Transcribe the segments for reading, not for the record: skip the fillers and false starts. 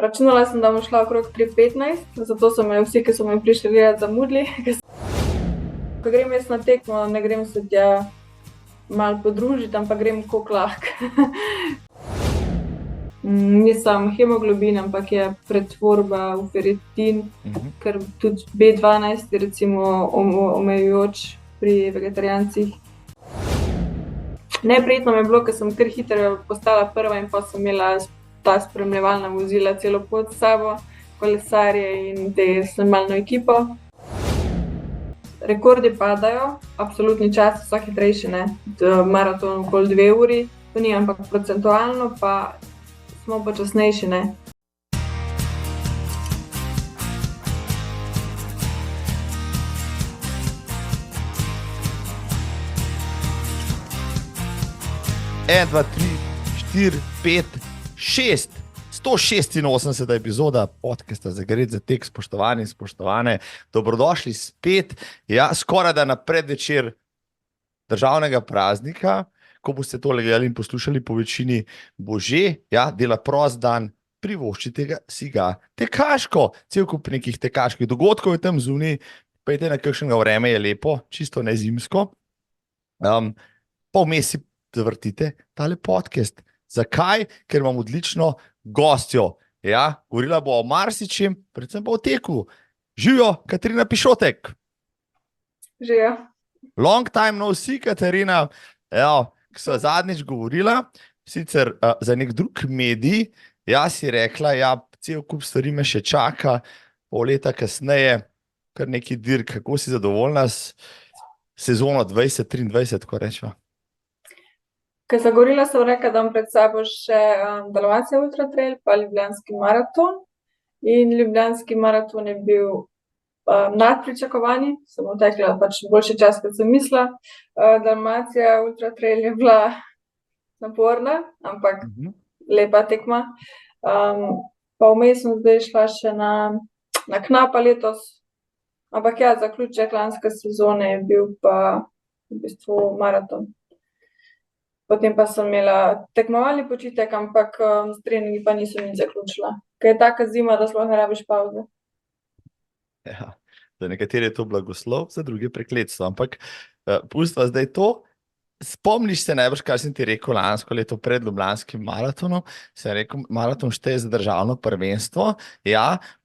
Računala sem, da bom šla okrog 3:15, zato so me vsi, ki so me prišli gledati, zamudili. Ko grem jaz na tekmo, ne grem se tja malo podružiti, ampak grem koliko lahko. Nisem hemoglobin, ampak je pretvorba v ferritin, ker tudi B12 je recimo omejujoč pri vegetarijancih. Neprijetno mi je bilo, ker sem kar hitro postala prva in pa sem imela ta spremljevalna vozila celo pot s sabo, kolesarje in te snemalno ekipo. Rekordi padajo, absolutni časi so hitrejši, ne. Maraton okoli 2 uri, to ni, ampak procentualno pa smo počasnejši, ne. En, dva, tri, štiri, pet, 186. epizoda podcasta Zagret za tek, spoštovani in spoštovane. Dobrodošli spet, skoraj da na predvečer državnega praznika, ko boste tole gledali in poslušali, po večini bo že, dela prost dan, privoščite si ga tekaško, cel kup nekih tekaških dogodkov je tam zunaj, pejte na kakšnega vreme, je lepo, čisto ne zimsko. Pa vmes si zavrtite tale podcast. Zakaj? Ker imam odlično gostjo. Govorila bo o marsičem, predvsem pa o teku. Živijo, Katarina Pišotek. Živijo. Long time no see, Katarina. Ko sva zadnjič govorila, sicer za nek drug medij, si rekla, cel kup stvari me še čaka, pol leta kasneje, kar neki dirk, kako si zadovoljna s sezono 2023, ko rečeva? Ko sem govorila, sem rekla, da imam pred sabo še Dalmacija Ultra Trail pa Ljubljanski maraton. In Ljubljanski maraton je bil nad pričakovanji, sem odtekla boljši čas, kot sem mislila. Dalmacija Ultra Trail je bila naporna, ampak lepa tekma. Pa vmes sem zdaj šla še na Knapa letos, ampak zaključek lanske sezone je bil pa v bistvu maraton. Potem pa sem imela tekmovalni počitek, ampak s treningi pa nisem nič zaključila. Ker je taka zima, da sploh ne rabiš pavze. Za nekatere je to blagoslov, za druge prekletstvo, ampak pustiva zdaj to. Spomniš se najbrž, kar sem ti rekel lansko leto pred Ljubljanskim maratonom, sem rekel, maraton šteje za državno prvenstvo,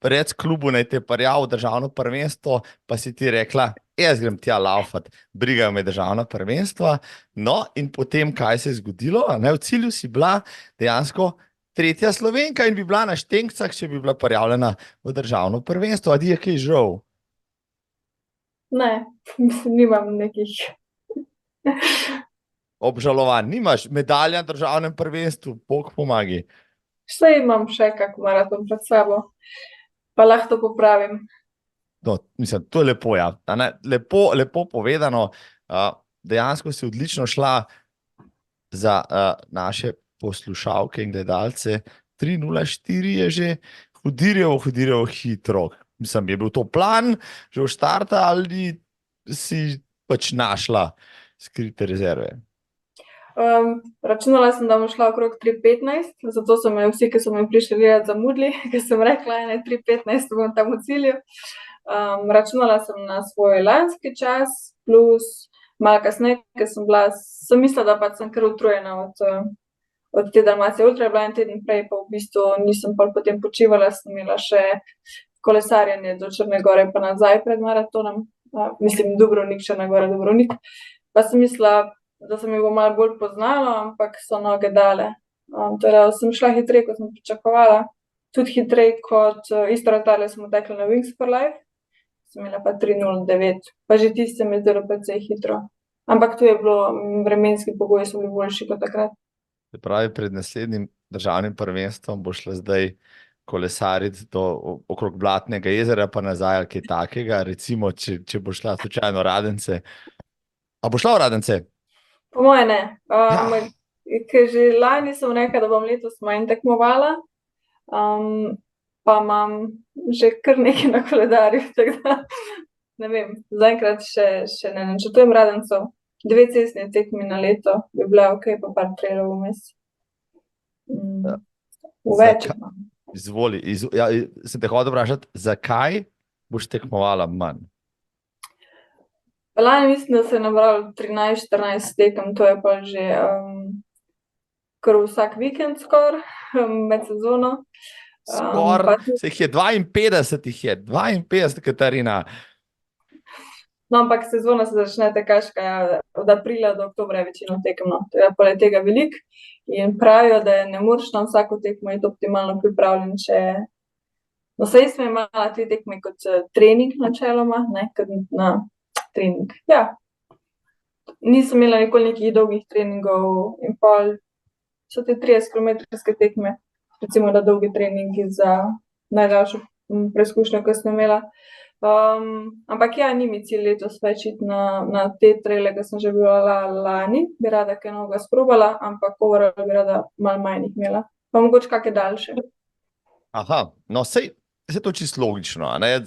pred klubu naj te parjal v državno prvenstvo, pa si ti rekla, jaz grem tja laufat, brigajo me državno prvenstvo. No, in potem, kaj se je zgodilo, v cilju si bila dejansko tretja Slovenka in bi bila na Štenkcah, če bi bila parjavljena v državno prvenstvo. A ti je kaj žal? Ne, nimam nekih obžalovanj. Nimaš medalja na državnem prvenstvu, Bog pomagi. Saj imam še kak maraton pred sabo, pa lahko to popravim. No, mislim, to je lepo, lepo povedano. Dejansko si odlično šla za naše poslušalke in gledalce. 3:04 je že hudirjevo hitro. Mislim, je bil to plan že v štarta ali si našla skrite rezerve? Računala sem, da bom šla okrog 3:15, zato so me vsi, ki so me prišli gledati, zamudili, ker sem rekla, 3:15 bom tam v cilju. Računala sem na svoj lanski čas, plus malo kasneje, ker sem mislila, da sem kar utrujena od te Dalmacije Ultra, je bila en teden prej, pa v bistvu nisem potem počivala, sem imela še kolesarjenje do Črne Gore pa nazaj pred maratonom. Mislim, Dubrovnik, Črna Gora, Dubrovnik. Pa sem mislila, da se mi bo malo bolj poznalo, ampak so noge dale. Torej sem šla hitreje, kot sem pričakovala. Tudi hitreje kot isto razdaljo smo tekli na Wings for Life. Sem imela pa 3:09. Pa že tisti se mi zdelo precej hitro. Ampak tu je bilo, vremenski pogoji so bili boljši kot takrat. Se pravi, pred naslednjim državnim prvenstvom bo šla zdaj kolesariti okrog Blatnega jezera pa nazaj ali kaj takega, recimo, če bo šla slučajno Radence. A bo šla v Radence? Po moje ne. Ker že lani sem rekla, da bom letos manj tekmovala, pa imam že kar nekaj na koledarju, tako da ne vem, zaenkrat še ne načrtujem Radencov. 2 cestni tekmi na leto bi bila okej, pa par trailov vmes. Več. Izvoli. Sem te hotel vprašati, zakaj boš tekmovala manj? Lani mislim, da se je nabralo 13-14 tekem, to je pa že kar vsak vikend skoraj med sezono. Skoraj, se jih je 52, jih je 52, Katarina. No, ampak sezona se začne tekaška, ja, od aprila do oktobra je večino tekem, no. To je poleg tega veliko in pravijo, da ne moreš na vsako tekmo iti optimalno pripravljen, če... No, saj sem imela 3 tekme kot trening načeloma, ne, kot na trening, ja. Nisem imela nikoli nekih dolgih treningov in pol so te 30-kilometrske tekme, recimo da dolgi treningi za najdaljšo preizkušnjo, ko sem imela. Ampak ja, ni mi cilj letos več iti na te traile, ki sem že bila lani, bi rada kaj novega sprobala, ampak overall bi rada malo manj jih imela, pa mogoče kakšne daljše. Aha, no sej je to čisto logično, ne?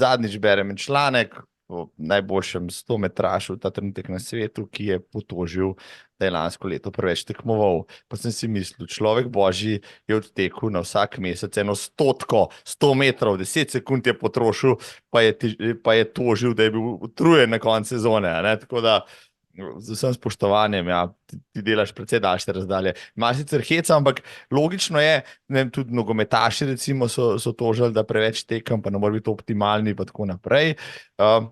Zadnjič berem en članek o najboljšem 100-metrašu ta trenutek na svetu, ki je potožil, da je lansko leto preveč tekmoval. Pa sem si mislil, človek božji je odtekel na vsak mesec 100 metrov, 10 sekund je potrošil, pa je tožil, da je bil utrujen na koncu sezone, ne? Tako da z vsem spoštovanjem, ja, ti delaš precej daljše razdalje. Imaš sicer heca, ampak logično je, ne vem, tudi nogometaši recimo so tožili, da preveč tekam, pa ne mora biti optimalni, pa tako naprej.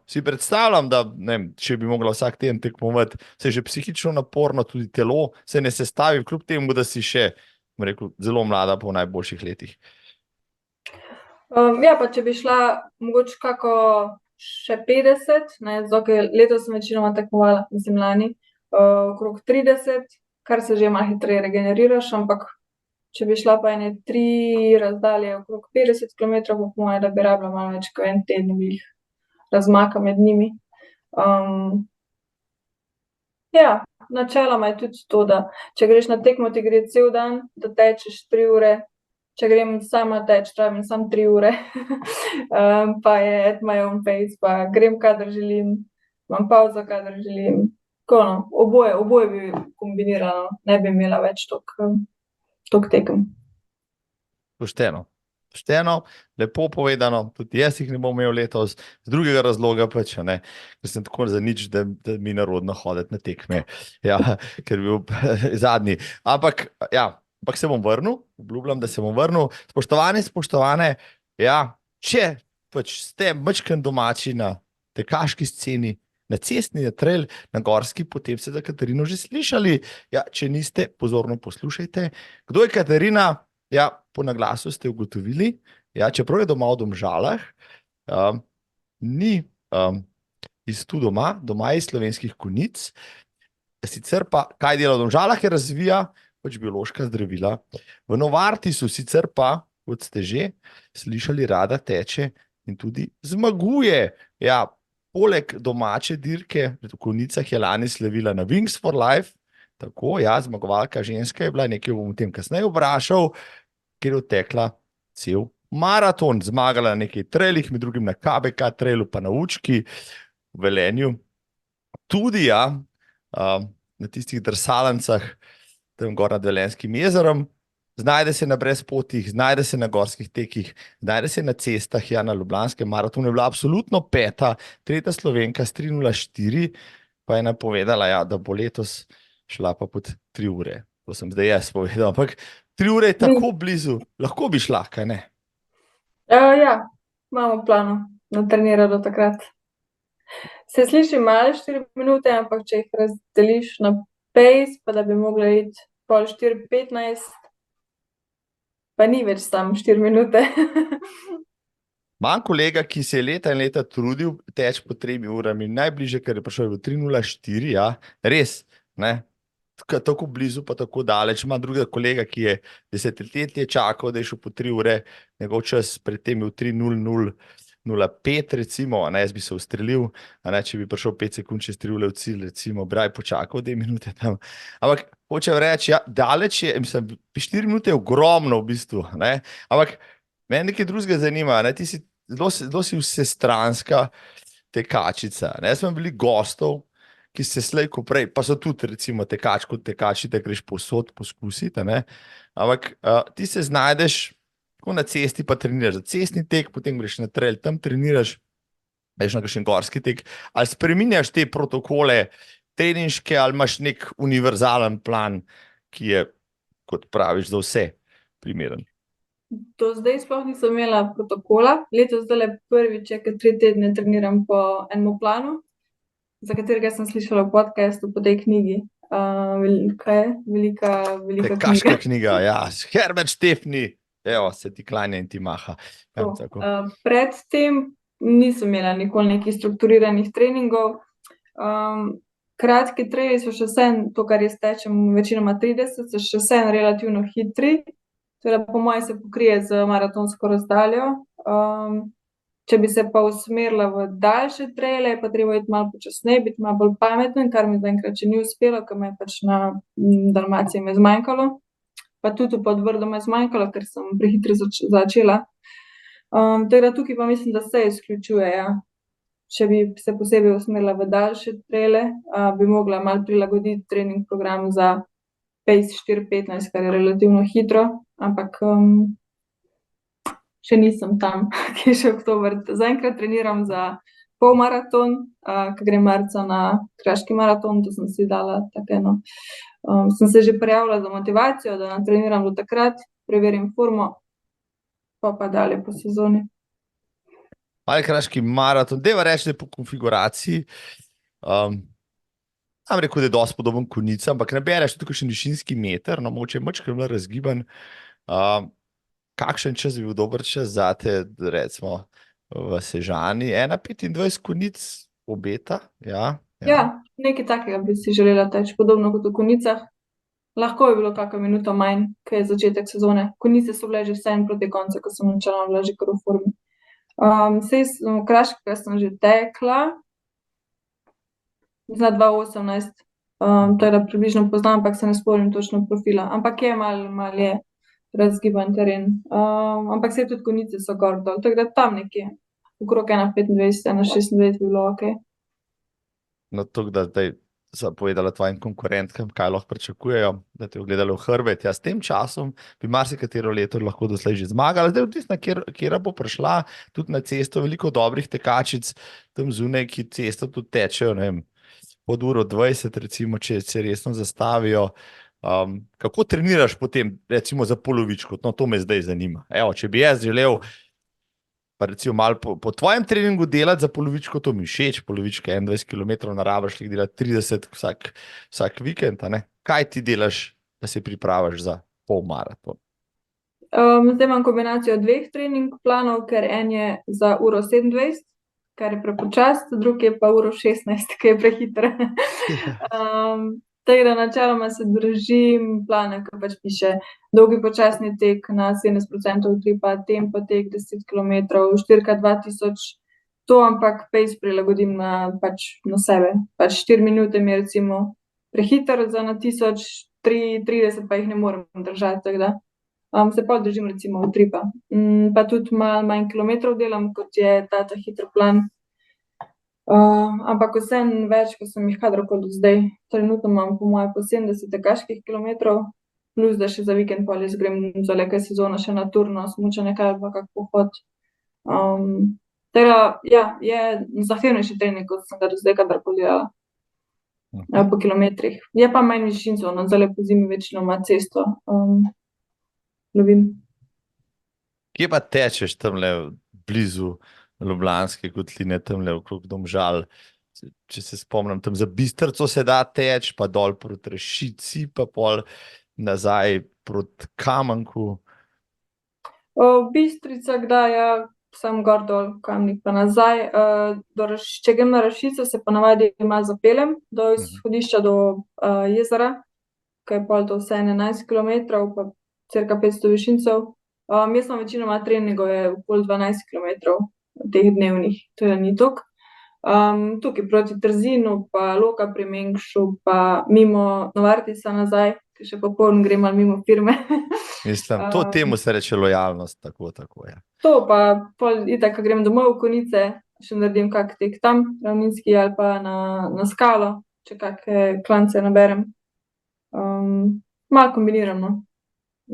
Si predstavljam, da ne vem, če bi mogla vsak teden tekmovati, se je že psihično naporno, tudi telo se ne sestavi, kljub temu, da si še, bom rekel, zelo mlada po najboljših letih. Ja, pa če bi šla mogoče kako še 50, ne, letos sem večinoma tekmovala, mislim lani, okrog 30, kar se že malo hitreje regeneriraš, ampak če bi šla pa ene 3 razdalje okrog 50 km, po moje, da bi rabila malo več kot en teden jih razmaka med njimi. Ja, načeloma je tudi to, da če greš na tekmo, ti gre cel dan, da tečeš 3 ure, če grem sama teč, trajam samo 3 ure, pa je at my own pace, pa grem, kadar želim, imam pauzo, kadar želim. Tako, no, oboje bi kombinirala, ne bi imela več toliko tekem. Pošteno, lepo povedano, tudi jaz jih ne bom imel letos, z drugega razloga pač, ne, ker sem tako za nič, da mi narodno hoditi na tekme, ja, ker bi bil zadnji. Ampak se bom vrnil, obljubljam, da se bom vrnil. Spoštovane, ja, če pač ste majčkeno domači na tekaški sceni, na cestni, na trail, na gorski, potem ste za Katarino že slišali. Ja, če niste, pozorno poslušajte. Kdo je Katarina? Ja, po naglasu ste ugotovili, ja, čeprav je doma v Domžalah, ni iz tu doma iz Slovenskih Konjic, sicer pa, kaj dela v Domžalah, je razvija pač biološka zdravila. V Novartisu sicer pa, kot ste že slišali, rada teče in tudi zmaguje. Ja, poleg domače dirke, v Konjicah je lani slavila na Wings for Life, tako, ja, zmagovalka ženska je bila, nekaj bom o tem kasneje vprašal, ker je odtekla cel maraton, zmagala na nekaj trailih, med drugim na KBK trailu, pa na Učki v Velenju. Tudi, ja, na tistih drsalancah, tam gor nad Velenskim jezerom, znajde se na brezpotih, znajde se na gorskih tekih, znajde se na cestah, ja, na Ljubljanskem maratonu je bila absolutno 5., 3. Slovenka s 3:04, pa je napovedala, ja, da bo letos šla pa pod 3 ure. To sem zdaj jaz povedal, ampak 3 ure je tako blizu, lahko bi šla, kaj ne? Ja, imamo plano natrenirati do takrat. Se sliši malo 4 minute, ampak če jih razdeliš na pace, pa da bi mogla iti pol 4:15, pa ni več tam 4 minute. Imam kolega, ki se je leta in leta trudil teči po 3 urami, najbližje, kar je prišel, je bil 3:04, ja, res, ne? Tako blizu, pa tako daleč. Ima drugega kolega, ki je desetletje čakal, da je šel po 3 ure, njegov čas pred tem je bil 3:00:05, recimo, ne, jaz bi se ustrelil, ne, če bi prišel 5 sekund čez 3 ure v cilj, recimo, bi raje počakal 2 minute tam. Ampak hočem reči, ja, daleč je, mislim, 4 minute je ogromno v bistvu, ne, ampak meni nekaj drugega zanima, ne, ti si zelo si vsestranska tekačica, ne, smo bili gostov, ki se slej ko prej, pa so tudi recimo tekači, da greš povsod poskusiti, ne? Ampak ti se znajdeš Tako na cesti pa treniraš za cestni tek, potem greš na trail, tam treniraš, greš na kakšen gorski tek. Ali spreminjaš te protokole treninške, ali imaš nek univerzalen plan, ki je, kot praviš, za vse primeren? Do zdaj sploh nisem imela protokola. Letos zdaj prvič, ker 3 tedne treniram po enem planu, za katerega sem slišala v podcastu po tej knjigi. Kaj je? Velika Tekaška knjiga. knjiga, ja, Herbert Stefni, evo, se ti klanja in ti maha. Ja, tako. Predtem nisem imela nikoli nekih strukturiranih treningov. Kratki treji so še vseeno, to, kar jaz tečem, večinoma 30, so še vseeno relativno hitri. Torej, po mojem se pokrije z maratonsko razdaljo. Če bi se pa usmerila v daljše trejle, pa treba iti malo počasneje, biti malo bolj pameten, kar mi zaenkrat še ni uspelo, ker me je pač na Dalmaciji me zmanjkalo. Pa tudi v Podvrdu me je zmanjkalo, ker sem prehitro začela. Tako da tukaj pa mislim, da se izključuje, ja. Če bi se posebej usmerila v daljše trejle, bi mogla malo prilagoditi trening program za pace 4:15, kar je relativno hitro, ampak še nisem tam, ki je še oktober. Zaenkrat treniram za polmaraton, ki grem marca na kraški maraton, to sem si dala tako eno. Sem se že prijavila za motivacijo, da natreniram do takrat, preverim formo, pa dalje po sezoni. Ali kraški maraton, deva reči, da je po konfiguraciji, sam rekel, da je dosti podoben konicam, ampak ne bereš tudi kakšen višinski meter, no mogoče je mačkrat razgiban. Kakšen čas bi bil dober čas zate, recimo v Sežani? 1:25 konic obeta, ja. Ja, nekaj takega bi si želela teči, podobno kot v konicah. Lahko je bilo kakšno minuto manj, ker je začetek sezone. Konice so bile že vseeno proti koncu, ko sem načela bila že kar v formi. Kraškega sem že tekla za 2018, teda približno poznam, ampak se ne spomnim točno profila. Ampak je malo je razgiban teren. Ampak se tudi konice so gor dol, tako da tam nekje, okrog 1:25, 1:26 bi bilo ok. No, to, da zdaj so povedala tvojim konkurentkam, kaj lahko pričakujejo, da te ogledali v hrbet. Ja, s tem časom bi marsikatero leto lahko doslej že zmagala. Zdaj odvisno, kjera bo prišla tudi na cesto, veliko dobrih tekačic tam zunaj, ki cesto tudi tečejo, ne vem, pod 1:20, recimo, če se resno zastavijo. Kako treniraš potem, recimo, za polovičko? No, to me zdaj zanima. Evo, če bi jaz želel pa recimo malo po tvojem treningu delati za polovičko, to mi všeč, polovička 21 km ne rabiš delati 30 vsak vikend, a ne? Kaj ti delaš, da se pripraviš za polmaraton? Zdaj imam kombinacijo 2 trening planov, ker en je za 1:27, kar je prepočasno, drugi je pa 1:16, ki je prehiter. Tako da načeloma se držim plana, ki pač piše dolgi počasni tek na 70% utripa, tempo tek 10 km, 4x2000, to, ampak pace prilagodim na sebe. Pač 4 minute mi je recimo prehiter za na 1000, 3:30 pa jih ne morem držati, tako da se pa držim recimo utripa. Pa tudi malo manj kilometrov delam, kot je ta hiter plan. Ampak vseeno več, ko sem jih kadarkoli do zdaj. Trenutno imam po moje po 70 tekaških kilometrov, plus da še za vikend pol jaz grem za nekaj sezono še na turno, smučanje kaj ali pa kak pohod. Tega, ja, je zahtevnejši trening, kot sem ga do zdaj kadarkoli delala. Po kilometrih. Je pa manj višinsko, zdaj po zimi večinoma cesto lovim. Kje pa tečeš tamle blizu Ljubljanske kotline, tamle okrog Domžal? Če se spomnim, tam za Bistrico se da teč, pa dol proti Rešici, pa pol nazaj proti Kamenku. Bistrica, kdaj, ja, sam gor dol, Kamnik pa nazaj. Če grem na Rešico, se pa navadi malo zapeljem do izhodišča do jezera, ki je pol to vse 11 km, pa cirka 500 višincev. Jaz sem večinoma treningov je okoli 12 km teh dnevnih, to je ni toliko. Tukaj proti Trzinu, pa Loka pri Mengšu, pa mimo Novartisa nazaj, ki še popoln grem ali mimo firme. Mislim, temu se reče lojalnost, tako je. To pa pol itak, ko grem domov v Konice, še naredim kak tek tam, ravninski ali pa na skalo, če kakšne klance naberem. Malo kombiniram, no.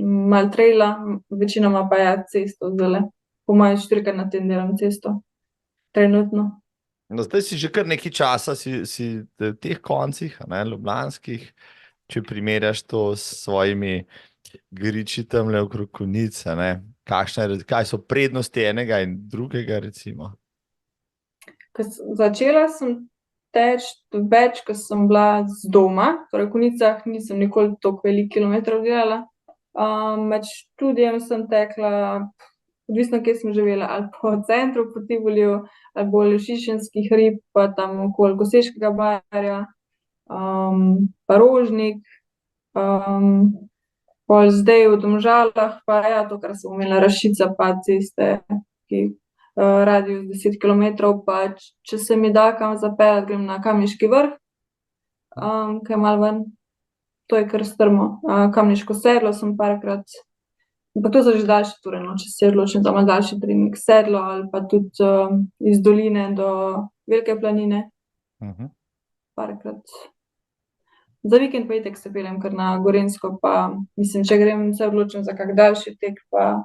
malo traila, večinoma pa ja cesto zdajle. Po mojem 4-krat na teden delam cesto, trenutno. No, zdaj si že kar nekaj časa si v teh koncih, a ne, ljubljanskih, če primerjaš to s svojimi griči tamle okrog Konjic, a ne, kaj so prednosti enega in drugega, recimo? Začela sem teči več, ko sem bila z doma, torej v Konjicah nisem nikoli toliko veliko kilometrov delala. Med študijem sem tekla, odvisno, kje sem živela, ali po centru, po Tivoliju, ali bolj Šišenskih hrib, pa tam okoli Koseškega barja, pa Rožnik, pol zdaj v Domžalah, pa ja, to, kar sem omenila, Rašica, pa ceste, ki radius 10 kilometrov, pa če se mi da kam zapeljati, grem na Kamniški vrh, ki je malo ven, to je kar strmo. Kamniško sedlo sem parkrat, ampak to so že daljše ture, no, če se odločim za malo daljši trening, sedlo ali pa tudi iz doline do Velike planine, parkrat. Za vikend pa itek se peljem kar na Gorenjsko, pa mislim, če se odločim za kak daljši tek, pa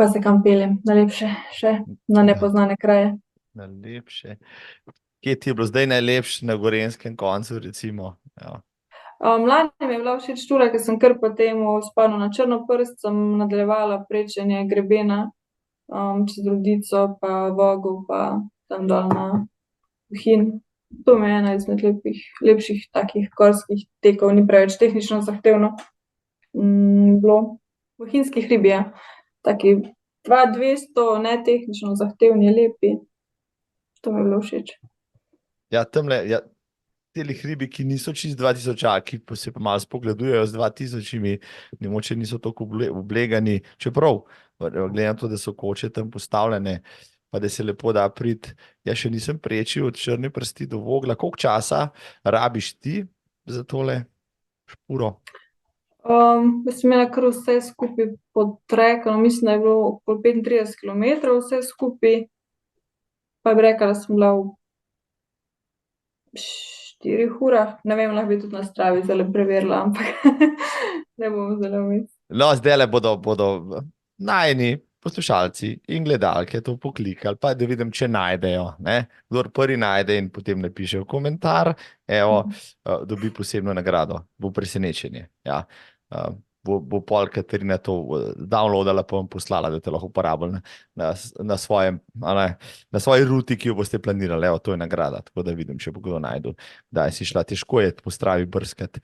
se kam peljem, najlepše še na nepoznane kraje. Najlepše. Kje ti je bilo zdaj najlepše na Gorenjskem koncu, recimo? Ja. Lani mi je bila všeč tura, ker sem kar potem spano na Črnoprst, sem nadaljevala prečenje grebena, čez Rodico, pa Vogel, pa tam dol na Bohinj. To mi je ena izmed lepših takih gorskih tekov, ni preveč tehnično zahtevno bilo. Bohinjski hribi, ja. Taki 200, ne tehnično zahtevni, lepi. To mi je bilo všeč. Ja, tamle, ja, teli hribi, ki niso čist 2000-aki, pa se pa malo spogledujejo z 2000-imi, mogoče niso tako oblegani, čeprav, gledam to, da so koče tam postavljene, pa da se lepo da priti. Jaz še nisem prečil od Črne prsti do Vogla. Koliko časa rabiš ti za tole špuro? Jaz sem imela kar vse skupaj potrekano, mislim, da je bilo okoli 35 kilometrov vse skupaj, pa bi rekla, da sem bila v 4 urah, ne vem, lahko bi tudi na Stravi zdajle preverila, ampak ne bom zdajle vmes. No, zdajle bodo najini poslušalci in gledalke to poklikali, pa da vidim, če najdejo, ne. Kdor prvi najde in potem napiše v komentar, evo, dobi posebno nagrado, bo presenečenje, ja. Bo pol Katarina to downloadala, pa vam poslala, da te lahko uporabili na svoji ruti, ki jo boste planirali, evo, to je nagrada, tako da vidim, če bo kdo najdu, daj si šla, težko je po Stravi brskati,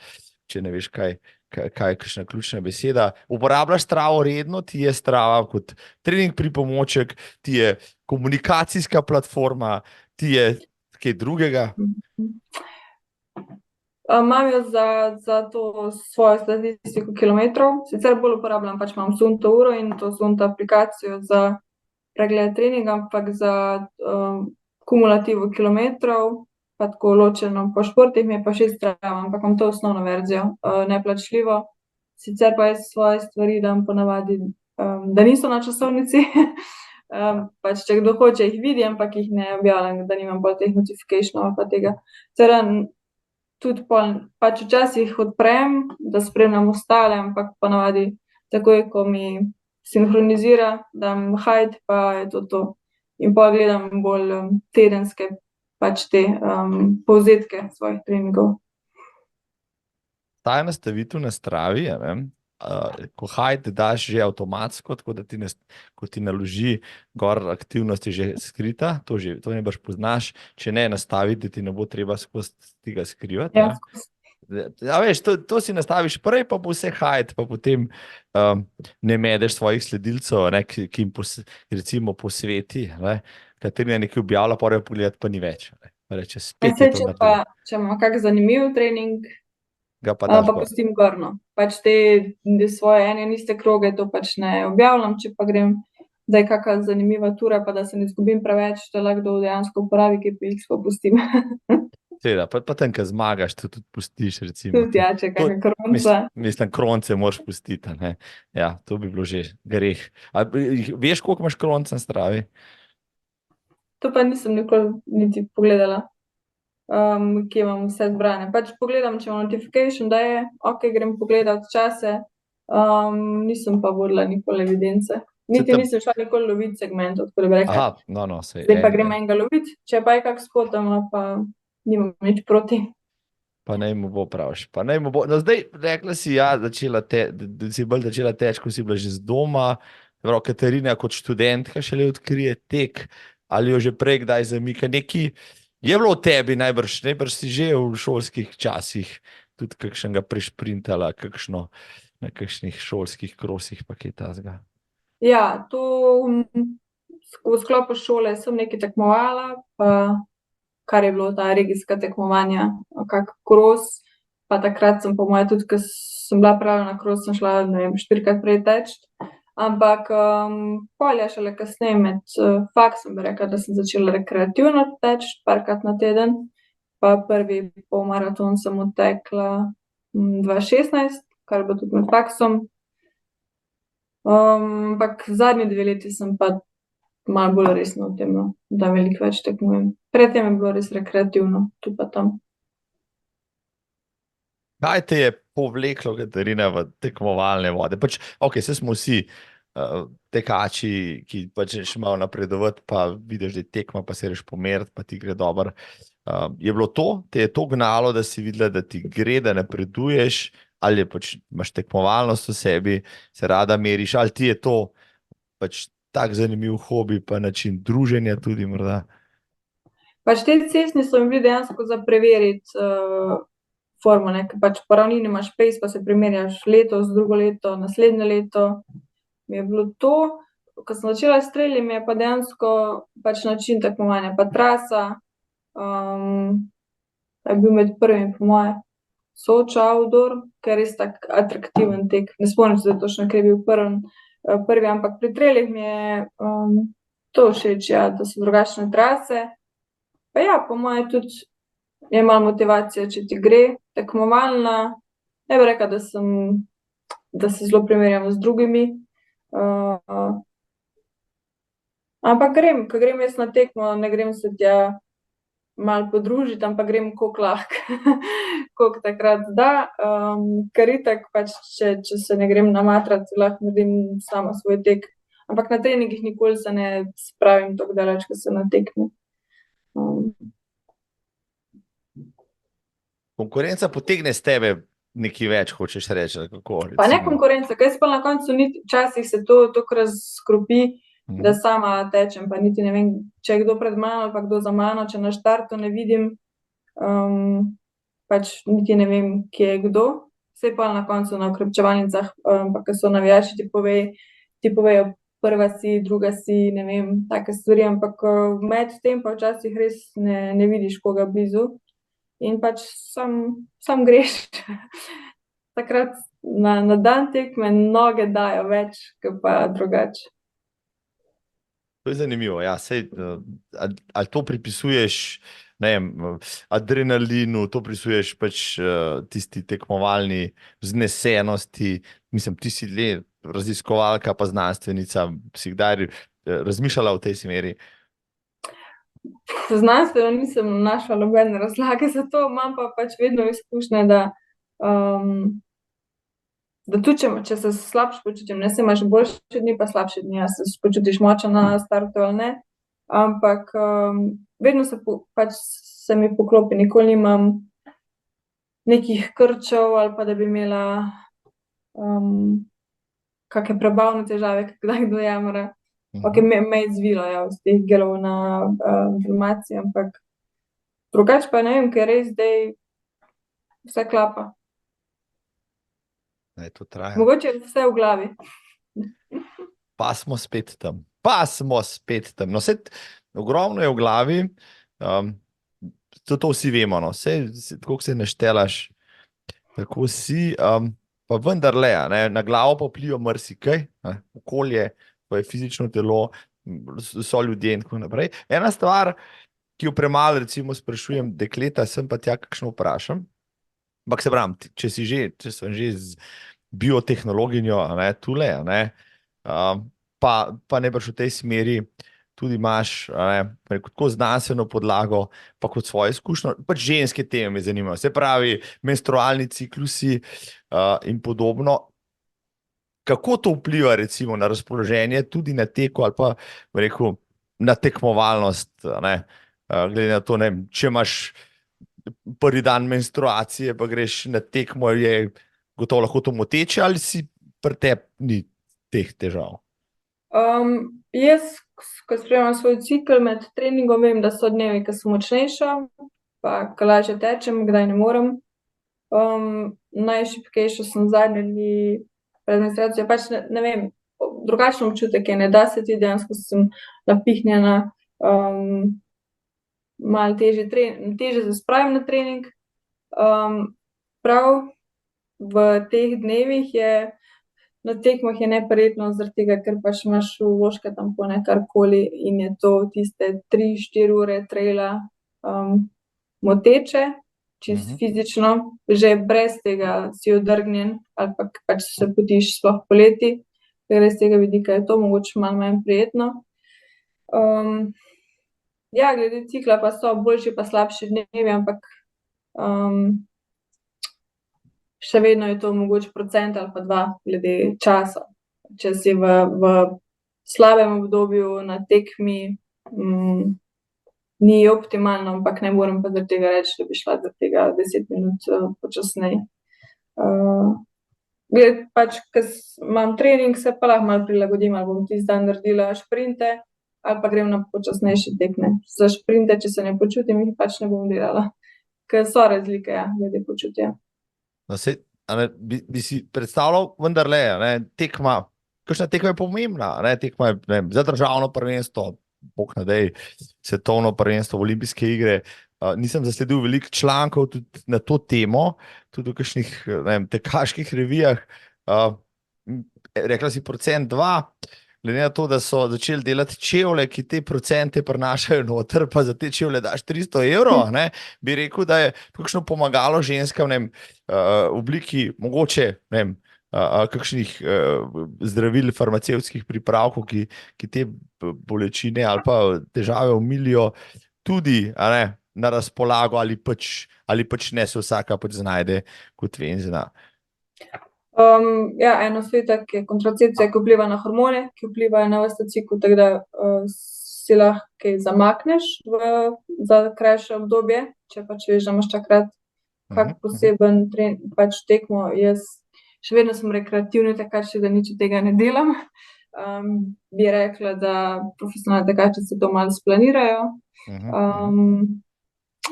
če ne veš, kaj je kakšna ključna beseda. Uporabljaš Stravo redno, ti je Strava kot trening pripomoček, ti je komunikacijska platforma, ti je kaj drugega? Imam jo za to svojo statistiko kilometrov, sicer bolj uporabljam, pač imam Sunto uro in to Sunto aplikacijo za pregled treninga, ampak za kumulativo kilometrov, pa tako ločeno po športih mi je pa še Strava, ampak imam to osnovno verzijo, neplačljivo. Sicer pa jaz svoje stvari dam ponavadi, da niso na časovnici, pač če kdo hoče, jih vidi, ampak jih ne objavljam, da nimam bolj teh notificationov pa tega. Tudi pač včasih odprem, da spremljam ostale, ampak ponavadi takoj, ko mi sinhronizira, dam hide, pa je to. In pa gledam bolj tedenske pač te povzetke svojih treningov. Ta nastavitev na Stravi, ko hide daš že avtomatsko, tako da ko ti naloži gor aktivnost je že skrita, to ne baš poznaš, če ne nastavi, da ti ne bo treba skozi tega skrivati. Ja, Ja, veš, to si nastaviš prej, pa bo vse hide, pa potem ne medeš svojih sledilcev, ki jim recimo posveti, Katarina nekaj objavlja, pa pogledati pa ni več. Reče, spet je to naredila. Če imam kak zanimiv trening, Ga pa daš pa gor. pustim gorno. Pač te svoje ene in iste kroge, to pač ne objavljam, če pa grem, da je kakšna zanimiva tura, pa da se ne izgubim preveč, da lahko dejansko uporabi, ki pa jih spustim. Seveda, pa tam, ko zmagaš, to tudi pustiš, recimo. Tudi ja, če kakšna kronca. Mislim, kronce moraš pustiti, ne. Ja, to bi bilo že greh. Veš, koliko imaš kronc na Stravi? To pa nisem nikoli niti pogledala, kje imam vse zbrane. Pač pogledam, če imam notification, da je, ok, grem pogledat čase, Nisem pa vodila nikoli evidence. Se Niti tam, nisem šla nikoli loviti segmentov, tako da bi rekla, aha, no, sej, zdaj pa grem enega loviti, če pa je kak spotom, pa nimam nič proti. pa naj mu bo pravš. Pa naj mu bo. No, zdaj rekla si, ja, da si bolj začela teči, ko si bila že z doma. Prav, Katarina kot študentka šele odkrije tek, ali jo že prej kdaj zamika neki. Je bilo v tebi najbrž si že v šolskih časih tudi kakšnega prešprintala, kakšno na kakšnih šolskih krosih, pa kaj tasga. Ja, to v sklopu šole sem nekaj tekmovala, pa kar je bilo ta regijska tekmovanja, kak kros, pa takrat sem po moje tudi, ko sem bila prijavljena na kros, sem šla, ne vem, 4-krat prej teč. Ampak pol je šele kasneje med faksom bi rekla, da sem začela rekreativno teči parkrat na teden. Pa prvi polmaraton sem odtekla 2016, kar je bilo tudi med faksom. Ampak zadnji 2 leti sem pa malo bolj resno v tem, no, da veliko več tekmujem. Predtem je bilo res rekreativno, tu pa tam. Kaj te je povleklo, Katarina, v tekmovalne vode? Pač, ok, se smo vsi tekači, ki pač še malo napredovati, pa vidiš, da je tekma, pa se reš pomeriti, pa ti gre dobro. Je bilo to, te je to gnalo, da si videla, da ti gre, da napreduješ, ali je pač imaš tekmovalnost v sebi, se rada meriš, ali ti je to pač tak zanimiv hobi, pa način druženja tudi morda? Pač te cestni so mi bili dejansko za preveriti formo, ne, ker pač po ravnini imaš pace, pa se primerjaš letos, drugo leto, naslednje leto. Mi je bilo to, ko sem začela s traili, mi je pa dejansko pač način tekmovanja, pa trasa, je bil med prvimi po moje Soča outdoor, ker je res tak atraktiven tek. Ne spomnim se, da točno, ker je bil prvi, ampak pri trailih mi je to všeč, ja, da so drugačne trase. Pa ja, po moje tudi je malo motivacija, če ti gre, tekmovalna. Ne bi rekla, da se zelo primerjam z drugimi. Ampak ko grem jaz na tekmo, ne grem se tja malo podružiti, ampak grem koliko lahko, koliko takrat da. Ker itak pač, če se ne grem namatrati, lahko naredim sama svoj tek. Ampak na treningih nikoli se ne spravim tako daleč, ko se na tekmi. Konkurenca potegne z tebe nekaj več, hočeš reči, ali kako? Pa ne recimo? konkurenca, kaj se pa na koncu včasih se to tako razkropi, da sama tečem, pa niti ne vem, če je kdo pred mano ali pa kdo za mano, če na štartu ne vidim, pač niti ne vem, kje je kdo. Saj pa na koncu na okrepčevalnicah, pa ko so navijači, ti povejo, prva si, druga si, ne vem, take stvari, ampak med tem pa včasih res ne vidiš koga blizu in pač sam greš. Takrat na dan tekme noge dajo več, kot pa drugače. To je zanimivo, ja, sej, ali to pripisuješ, ne vem, adrenalinu, to pripisuješ pač tisti tekmovalni vznesenosti, mislim, ti si raziskovalka pa znanstvenica, si kdaj razmišljala v tej smeri? Znanstveno nisem našla nobene razlage za to, imam pa pač vedno izkušnje, da tudi če se slabše počutim, ne, se imaš boljše dni pa slabše dni, a se počutiš močen na startu ali ne, ampak vedno se mi poklopi, nikoli nimam nekih krčev ali pa da bi imela kakšne prebavne težave, kdaj kdo jamra. Ok, me je zvilo, ja, z teh gelov na inflamaciji, ampak drugače pa ne vem, ker res zdaj vse klapa. Ne, to traja. Mogoče je vse v glavi. Pa smo spet tam. No, ogromno je v glavi, to vsi vemo, no. Tako se naštelaš, tako si, pa vendarle, ne, na glavo pa vpliva marsikaj, okolje, tvoje fizično telo, so ljudje in tako naprej. Ena stvar, ki jo premalo recimo sprašujem dekleta, sem pa tja kakšno vprašam, ampak se pravim, če sem že z biotehnologinjo, ne, tule, ne, pa najbrž v tej smeri tudi imaš, ne, tako znanstveno podlago, pa kot svojo izkušnjo, pač ženske teme me zanimajo, se pravi, menstrualni ciklusi in podobno. kako to vpliva recimo na razpoloženje, tudi na teko ali pa, bi rekel, na tekmovalnost, a ne? Glede na to, ne vem, če imaš prvi dan menstruacije, pa greš na tekmo, je gotovo lahko to moteče, ali si pri tebi ni teh težav? Jaz, ko spremljam svoj cikel med treningom, vem, da so dnevi, ki so močnejša, pa ko lažje tečem, kdaj ne morem. Najšibkejša sem zadnje dni pred menstruacijo, pač ne vem, drugačen občutek je, ne da se ti, dejansko sem napihnjena, malo težje se spravim na trening. Prav v teh dnevih na tekmah je neprijetno, zaradi tega, ker pač imaš vložke tampone, karkoli, in je to tiste 3-4 ure traila moteče, čisto fizično, že brez tega si odrgnjen, ali pa pač se potiš, sploh poleti, ker res tega vidika je to mogoče malo manj prijetno. Ja, glede cikla pa so boljši pa slabši dnevi, ampak še vedno je to mogoče procent ali pa 2 glede časa. Če si v slabem obdobju na tekmi, ni optimalno, ampak ne morem pa zaradi tega reči, da bi šla zaradi tega 10 minut počasneje. Pač, ko imam trening, se pa lahko malo prilagodim, ali bom tisti dan naredila šprinte, ali pa grem na počasnejše tekme. Za šprinte, če se ne počutim, jih pač ne bom delala, ker so razlike, ja, glede počutja. No, bi si predstavljal, vendarle, tekma, kakšna tekma je pomembna, tekma je, ne vem, za državno prvenstvo, bog ne daj, svetovno prvenstvo, olimpijske igre. Nisem zasledil veliko člankov tudi na to temo, tudi v kakšnih, ne vem, tekaških revijah. Rekla si 2%, glede na to, da so začeli delati čevlje, ki te procente prinašajo noter, pa za te čevlje daš 300 €, bi rekel, da je kakšno pomagalo ženskam, ne vem, v obliki mogoče, ne vem, kakšnih zdravil, farmacevtskih pripravkov, ki te bolečine ali pa težave omilijo, tudi, na razpolago, ali pač ne se vsaka pač znajde kot venzina. Ja, eno svetek je kontracepcija, ki vpliva na hormone, ki vplivajo na ves ta cikel, tako da si lahko kaj zamakneš za krajše obdobje, če pač veš, da imaš takrat kak poseben pač tekmo. Jaz še vedno sem rekreativni tekač, da nič od tega ne delam. Bi rekla, da profesionalni tekači se to malo splanirajo.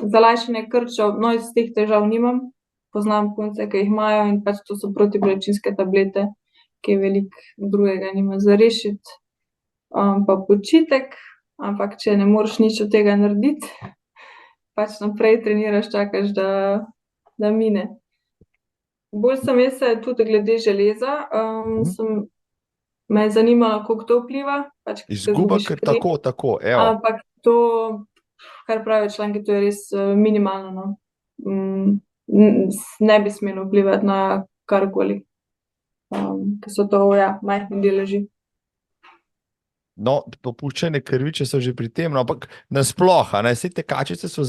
Za lajšanje krčev, no, iz teh težav nimam. Poznam punce, ki jih imajo, in pač to so protibolečinske tablete, ki veliko drugega nima za rešiti. Pa počitek, ampak če ne moreš nič od tega narediti, pač naprej treniraš, čakaš, da mine. Bolj sem jaz se tudi glede železa, me je zanimalo, koliko to vpliva. Izguba, ker tako, evo. Ampak to, kar pravijo članki, to je res minimalno, no. Ne bi smelo vplivati na karkoli, ker so to, ja, majhni deleži. No, popuščanje krvi, če so že pri tem, no, ampak nasploh, saj tekačice so,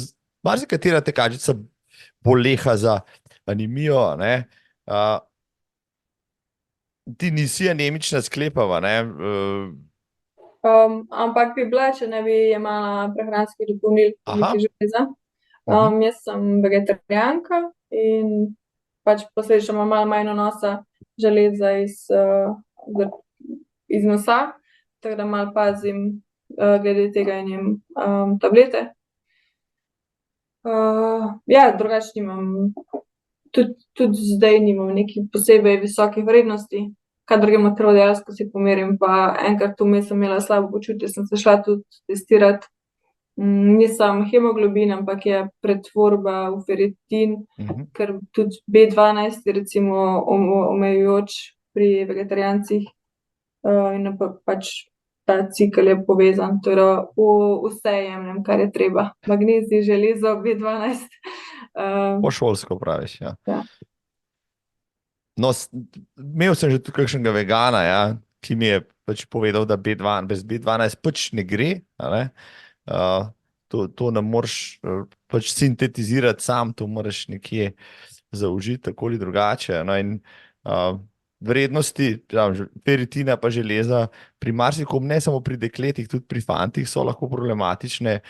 marsikatera tekačica boleha za anemijo, ti nisi anemična, sklepava, Ampak bi bila, če ne bi jemala prehranskih dopolnil, železa. Jaz sem vegetarijanka in pač posledično imam malo manj vnosa železa iz mesa, tako da malo pazim glede tega in jem tablete. Ja, drugače nimam, tudi zdaj nimam nekih posebej visokih vrednosti. Kadar grem na krvodajalsko, si pomerim, pa enkrat vmes sem imela slabo počutje, sem se šla tudi testirati. Nisem hemoglobin, ampak je pretvorba v ferritin, ker tudi B12 je recimo omejujoč pri vegetarijancih, in pač ta cikel je povezan, torej vse jemljem, kar je treba. Magnezij, železo, B12. Po šolsko praviš, ja. Ja. No, imel sem že tudi kakšnega vegana, ki mi je pač povedal, da bez B12 pač ne gre, to ne moreš pač sintetizirati sam, to moraš nekje zaužiti tako ali drugače. In vrednosti, feritina pa železa, pri marsikom, ne samo pri dekletih, tudi pri fantih so lahko problematične.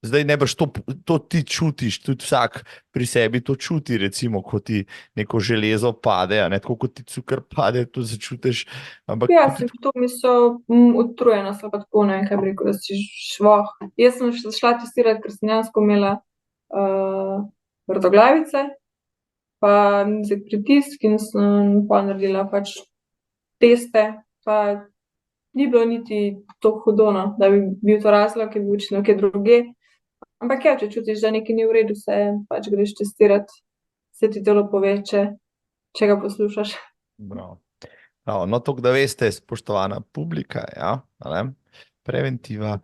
Zdaj najbrž to ti čutiš, tudi vsak pri sebi to čuti, recimo, ko ti neko železo pade, a ne tako kot ti cukor pade, to začutiš. Ampak Ja, simptomi so utrujenost ali pa tako, ne vem, kaj bi rekel, da si švoh. Jaz sem šla testirati, ker sem dejansko imela vrtoglavice, pa nizek pritisk in sem pa naredila pač teste, pa ni bilo niti to hudo, no, da bi bil to razlog, ki bi učil nekje druge. Ampak ja, če čutiš, da nekaj ni v redu, se pač greš testirati, se ti telo pove, če ga poslušaš. Bravo. Bravo. No, to, da veste, spoštovana publika, ja, preventiva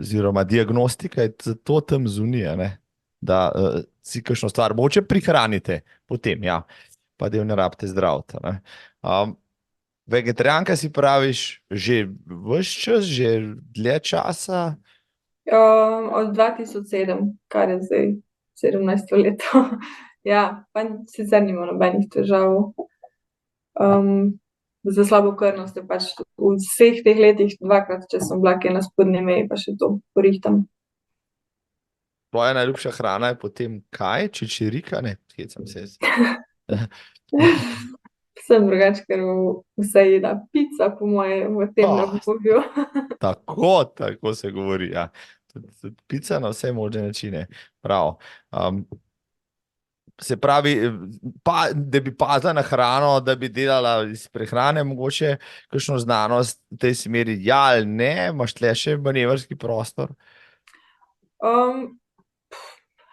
oziroma diagnostika je zato tam zunija, ne, da si kakšno stvar mogoče prihranite potem, ja, pa del ne rabite zdraviti. Vegetarijanka si praviš že ves čas, že dlje časa? Od 2007, kar je zdaj 17 leto. Ja, pa sicer nima nobenih težav. Za slabokrvnost je pač v vseh teh letih dvakrat, če sem bila kaj na spodnji meji, pa še to porihtam. Tvoja najljubša hrana je potem kaj? Čičirika? Ne, hecam se. Sem drugače, ker vse jeda pica, po moje, v tem obdobju. Tako se govori, ja. Pica na vse možne načine. Prav. Se pravi, da bi pazila na hrano, da bi delala iz prehrane, mogoče kakšno znanost v tej smeri, ja ali ne, imaš tle še manevrski prostor?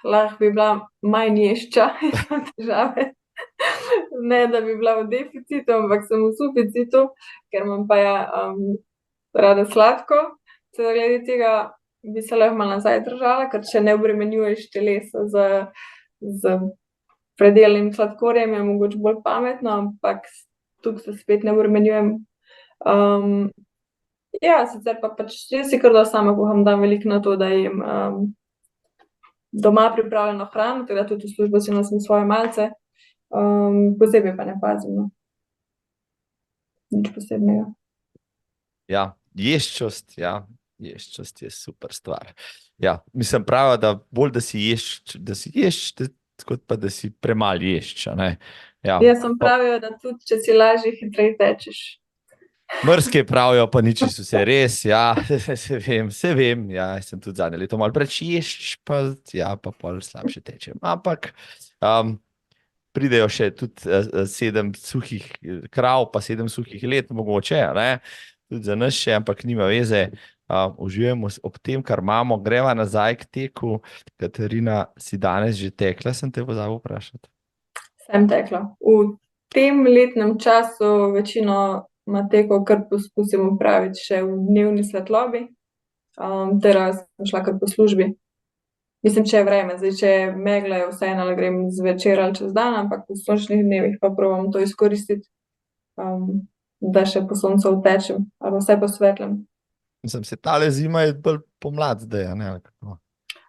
Lahko bi bila manj ješča, imam težave. Ne, da bi bila v deficitu, ampak sem v suficitu, ker imam pa ja rada sladko. Glede tega bi se lahko malo nazaj držala, ker če ne obremenjuješ telesa z predelnim sladkorjem, je mogoče bolj pametno, ampak tukaj se spet ne obremenjujem. Ja, sicer pa pač jaz si kar da sama kuham, dam veliko na to, da jem doma pripravljeno hrano, teda tudi v službo si nosim svoje malce. Posebej pa ne pazim, no. Nič posebnega. Ja, ješčost, ješčost je super stvar. Ja, mislim pravijo, da bolj, da si ješč, kot pa, da si premalo ješč, ne. Ja, Jaz sem pravijo, da tudi, če si lažji, hitreje tečeš. Mrske pravijo, pa ni čisto vse res, ja, se vem, ja, sem tudi zadnje leto malo preč ješč, pa ja, pa pol slabše tečem. Ampak pridejo še tudi 7 suhih krav, pa 7 suhih let mogoče, ne, tudi za nas še, ampak nima veze. Uživamo ob tem, kar imamo, greva nazaj k teku. Katarina, si danes že tekla, sem te pozabil vprašati? Sem tekla. V tem letnem času večino tekov kar poskusim opraviti še v dnevni svetlobi, teraz sem šla kar po službi. Mislim, če je vreme, zdaj, če je megla, je vseeno, ali grem zvečer ali čez dan, ampak v sončnih dnevih pa probam to izkoristiti, da še po soncu utečem, ali vse po svetlem. Mislim, tale zima je bolj pomlad zdaj, ne?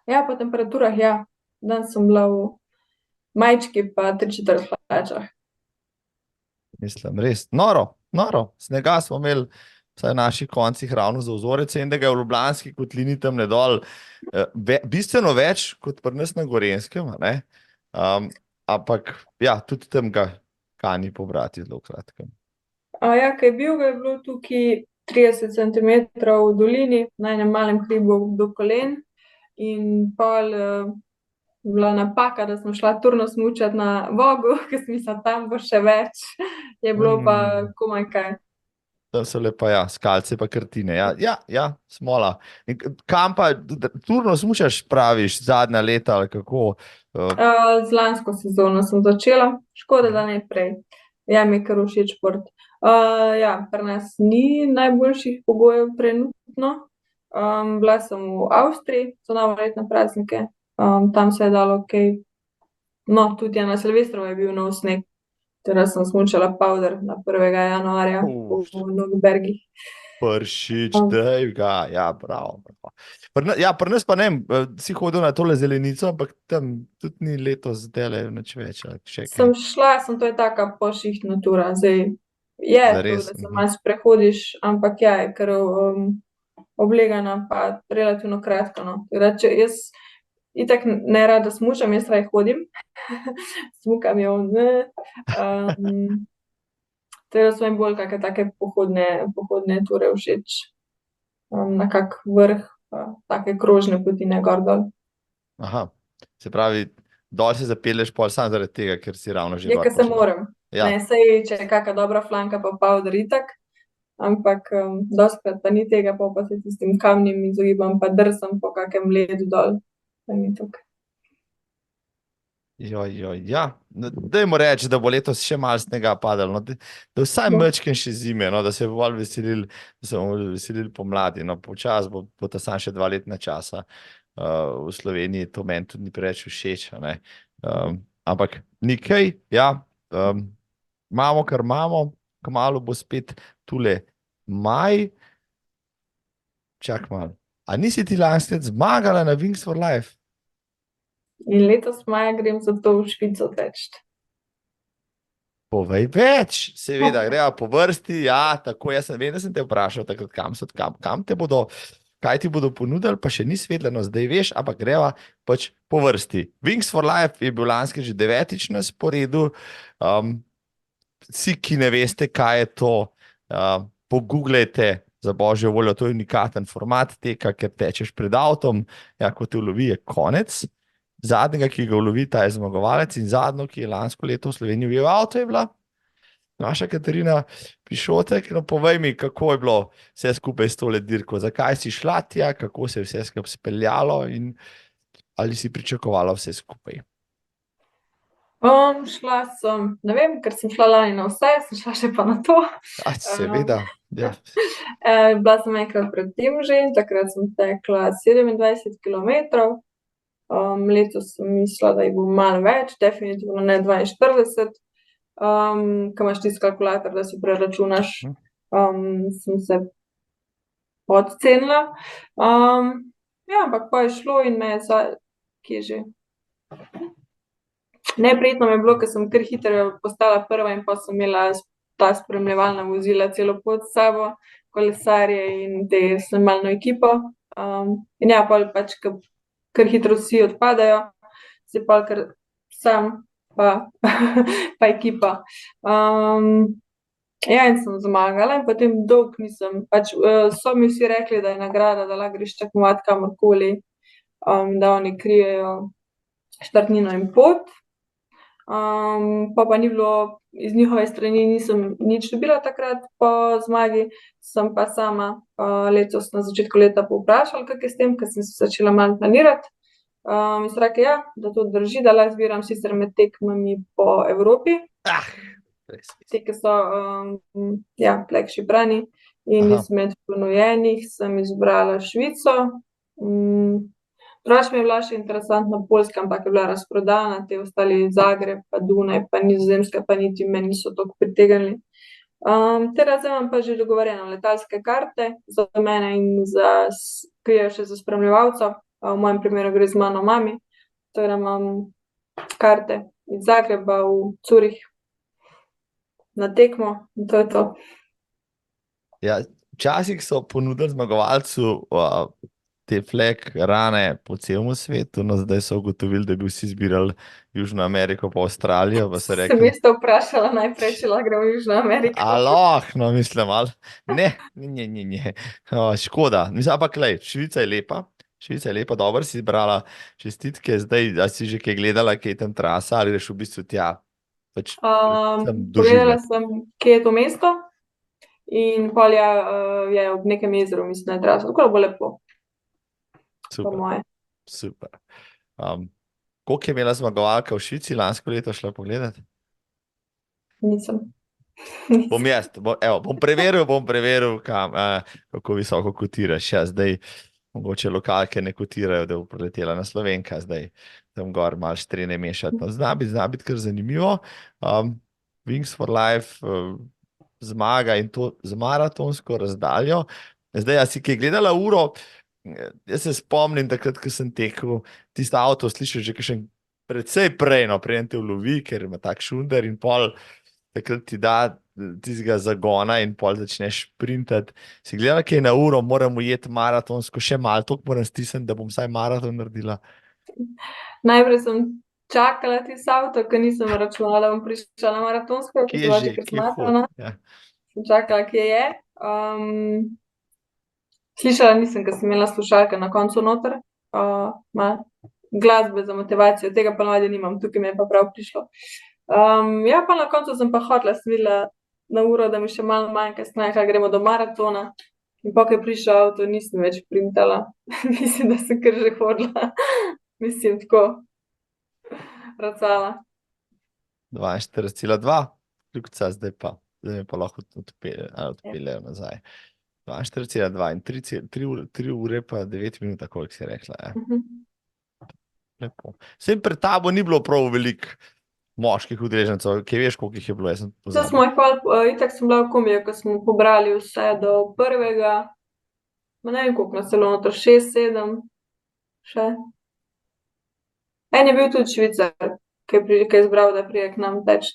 Ja, po temperaturah, ja. Danes sem bila v majčki pa 3/4 hlačah. Mislim, res, noro, snega smo imeli vsaj v naših koncih ravno za vzorec, in da ga je v Ljubljanski kotlini tam nedol bistveno več kot pri nas na Gorenjskem, ne? Ampak ja, tudi tam ga kani pobrati zelo kratkem. Ja, kaj je bilo tukaj 30 centimetrov v dolini, na enem malem hribu do kolen, in pol bila napaka, da smo šla turno smučati na Vogu, ker sem mislila, tam bo še več, je bilo pa komaj kaj. Tam so lepa, ja, skalce pa krtine, ja, smola. In kam pa turno smučaš, praviš, zadnja leta ali kako? Z lansko sezono sem začela, škoda, da ne prej. Ja, mi je kar všeč šport. Ja, pri nas ni najboljših pogojev trenutno. Bila sem v Avstriji za novoletne praznike, tam se je dalo kaj, no, tudi na Silvestrovo je bil nov sneg, teraz sem smučala powder na 1. januarja v Novi Bergih. Pršič, daj ga, ja, bravo. Pri nas pa ne, si hodil na tole zelenico, ampak tam tudi ni letos zdaj nič več. Ali še kaj. Sem šla, to je taka pošihtna tura, zdaj je to, Zares. da se malo sprehodiš, ampak ja, je kar oblegana, pa relativno kratka, no. Tako da, če jaz itak ne rada smučam, jaz raje hodim, smukam jo, ne. Tako da so mi bolj kakšne take pohodne ture všeč, na kak vrh, pa take krožne poti, ne gor dol. Aha, se pravi, dol se zapelješ pol samo zaradi tega, ker si ravno že Je, gor ker se prišla. moram. Ja. Ne, sej, če je kakšna dobra flanka, pa powder itak, ampak dostikrat pa ni tega, pol pa se tistim kamnim izogibam, pa drsam po kakem ledu dol, pa ni tukaj. Ja. No, dajmo reči, da bo letos še malo snega padalo, no, da vsaj Bo. mečken še zime, no, da se bomo veselili pomladi. No, počas bo ta samo še 2 letna časa. V Sloveniji to meni tudi ni preveč všeč, a ne. Ampak nikaj, ja, imamo, kar imamo, kmalu bo spet tule maj. Čak malo. A nisi ti lansko leto zmagala na Wings for Life? In letos maja grem zato v Švico teč. Povej več, seveda, greva po vrsti, ja, tako, vem, da sem te vprašal takrat, kam te bodo, kaj ti bodo ponudili, pa še ni svetljeno, zdaj veš, ampak greva pač po vrsti. Wings for Life je bil lanski že 9. na sporedu. Vsi, ki ne veste, kaj je to, pogooglejte, za božjo voljo, to je unikaten format teka, ker tečeš pred avtom, ja, ko te ulovi, je konec. Zadnjega, ki ga ulovi, ta je zmagovalec, in zadnjo, ki je lansko leto v Sloveniji ujel avto, je bila naša Katarina Pišotek. No, povej mi, kako je bilo vse skupaj s tole dirko, zakaj si šla tja, kako se je vse skupaj speljalo in ali si pričakovala vse skupaj? Šla sem, ne vem, ker sem šla lani na vse, sem šla še pa na to. Seveda, ja. Bila sem enkrat pred tem že in takrat sem tekla 27 kilometrov. Letos sem mislila, da jih bo malo več, definitivno ne 42. Ko imaš tisti kalkulator, da si preračunaš, sem se podcenila. Ja, ampak pa je šlo in me je kje že. Neprijetno mi je bilo, ker sem kar hitro postala prva in pa sem imela ta spremljevalna vozila celo pot s sabo, kolesarje in te snemalno ekipo. In ja, pol pač, kar hitro vsi odpadajo, si pol kar sam pa ekipa. Ja, in sem zmagala in potem dolgo nisem, pač so mi vsi rekli, da je nagrada, da lahko greš tekmovat kamorkoli, da oni krijejo štartnino in pot. Pa ni bilo, iz njihove strani nisem nič dobila takrat po zmagi, sem pa sama letos na začetku leta povprašala, kako je s tem, ker sem se začela malo planirati. In sem rekla, ja, da to drži, da lahko zbiram sicer med tekmami po Evropi. Te, ki so flagship brani, in izmed ponujenih sem izbrala Švico. Drugače mi je bila še interesantna Poljska, ampak je bila razprodana, te ostali Zagreb, pa Dunaj, pa Nizozemska, pa niti me niso toliko pritegnili. Zdaj imam pa že dogovorjene letalske karte za mene in ki je še za spremljevalca. V mojem primeru gre z mano mami, torej imam karte iz Zagreba v Zurich na tekmo in to je to. Ja, včasih so ponudili zmagovalcu te flag rane po celem svetu, no zdaj so ugotovili, da bi vsi zbirali Južno Ameriko pa Avstralijo, pa so rekli... Sem isto vprašala najprej, če lahko gremo v Južno Ameriko. No, mislim, ne. Škoda. Mislim, ampak glej, Švica je lepa, dobro si izbrala, čestitke. Zdaj, a si že kaj gledala, kaj je tam trasa, ali greš v bistvu tja? Pogledala sem, kje je to mesto, in pol je ob nekem jezeru, mislim, da je trasa. Tako bo lepo. Super. Koliko je imela zmagovalka v Švici lansko leto, šla pogledat? Nisem. Bom preveril, kako visoko kotiraš. Ja, zdaj mogoče lokalke ne kotirajo, da bo preletela na Slovenka, zdaj tam gor malo štrene mešati. No, zna biti kar zanimivo. Wings for Life zmaga in to z maratonsko razdaljo. Zdaj, a si kaj gledala uro? Jaz se spomnim, takrat, ko sem tekel, tisto avto slišiš že kakšen precej prej, no, preden te ulovi, ker ima tak šunder in pol takrat ti da tistega zagona in pol začneš sprintati. Si gledala, kaj je na uro, moram ujeti maratonsko, še malo, toliko moram stisniti, da bom vsaj maraton naredila. Najprej sem čakala tisti avto, ker nisem računala, da bom prišla na maratonsko, Kje je že, ker sem kje matrana. hod? Ja. Sem čakala, kje je. Slišala nisem, ker sem imela slušalke na koncu noter. Glasbe za motivacijo, tega pa navadi nimam, tukaj mi je pa prav prišlo. Ja, pa na koncu sem pa hotela, sem videla na uro, da mi še malo manjka, kaj gremo do maratona. In pa, ko je prišel avto, nisem več printala. Mislim, da sem kar že hodila. Mislim, tako racala. 42,2, kljukca, zdaj me pa lahko odpeljejo nazaj. 42,2 in 3 ure pa 9 minut, koliko si rekla. Ja. Lepo. Sem pred tabo ni bilo prav veliko moških udeležencev, ki veš, koliko jih je bilo, jaz sem To smo pozabil. itak sem bila v kombiju, ko smo pobrali vse do prvega, ne vem koliko nas je bilo noter, 6, 7, še. En je bil tudi Švicar, ki je izbral, da prije k nam teč.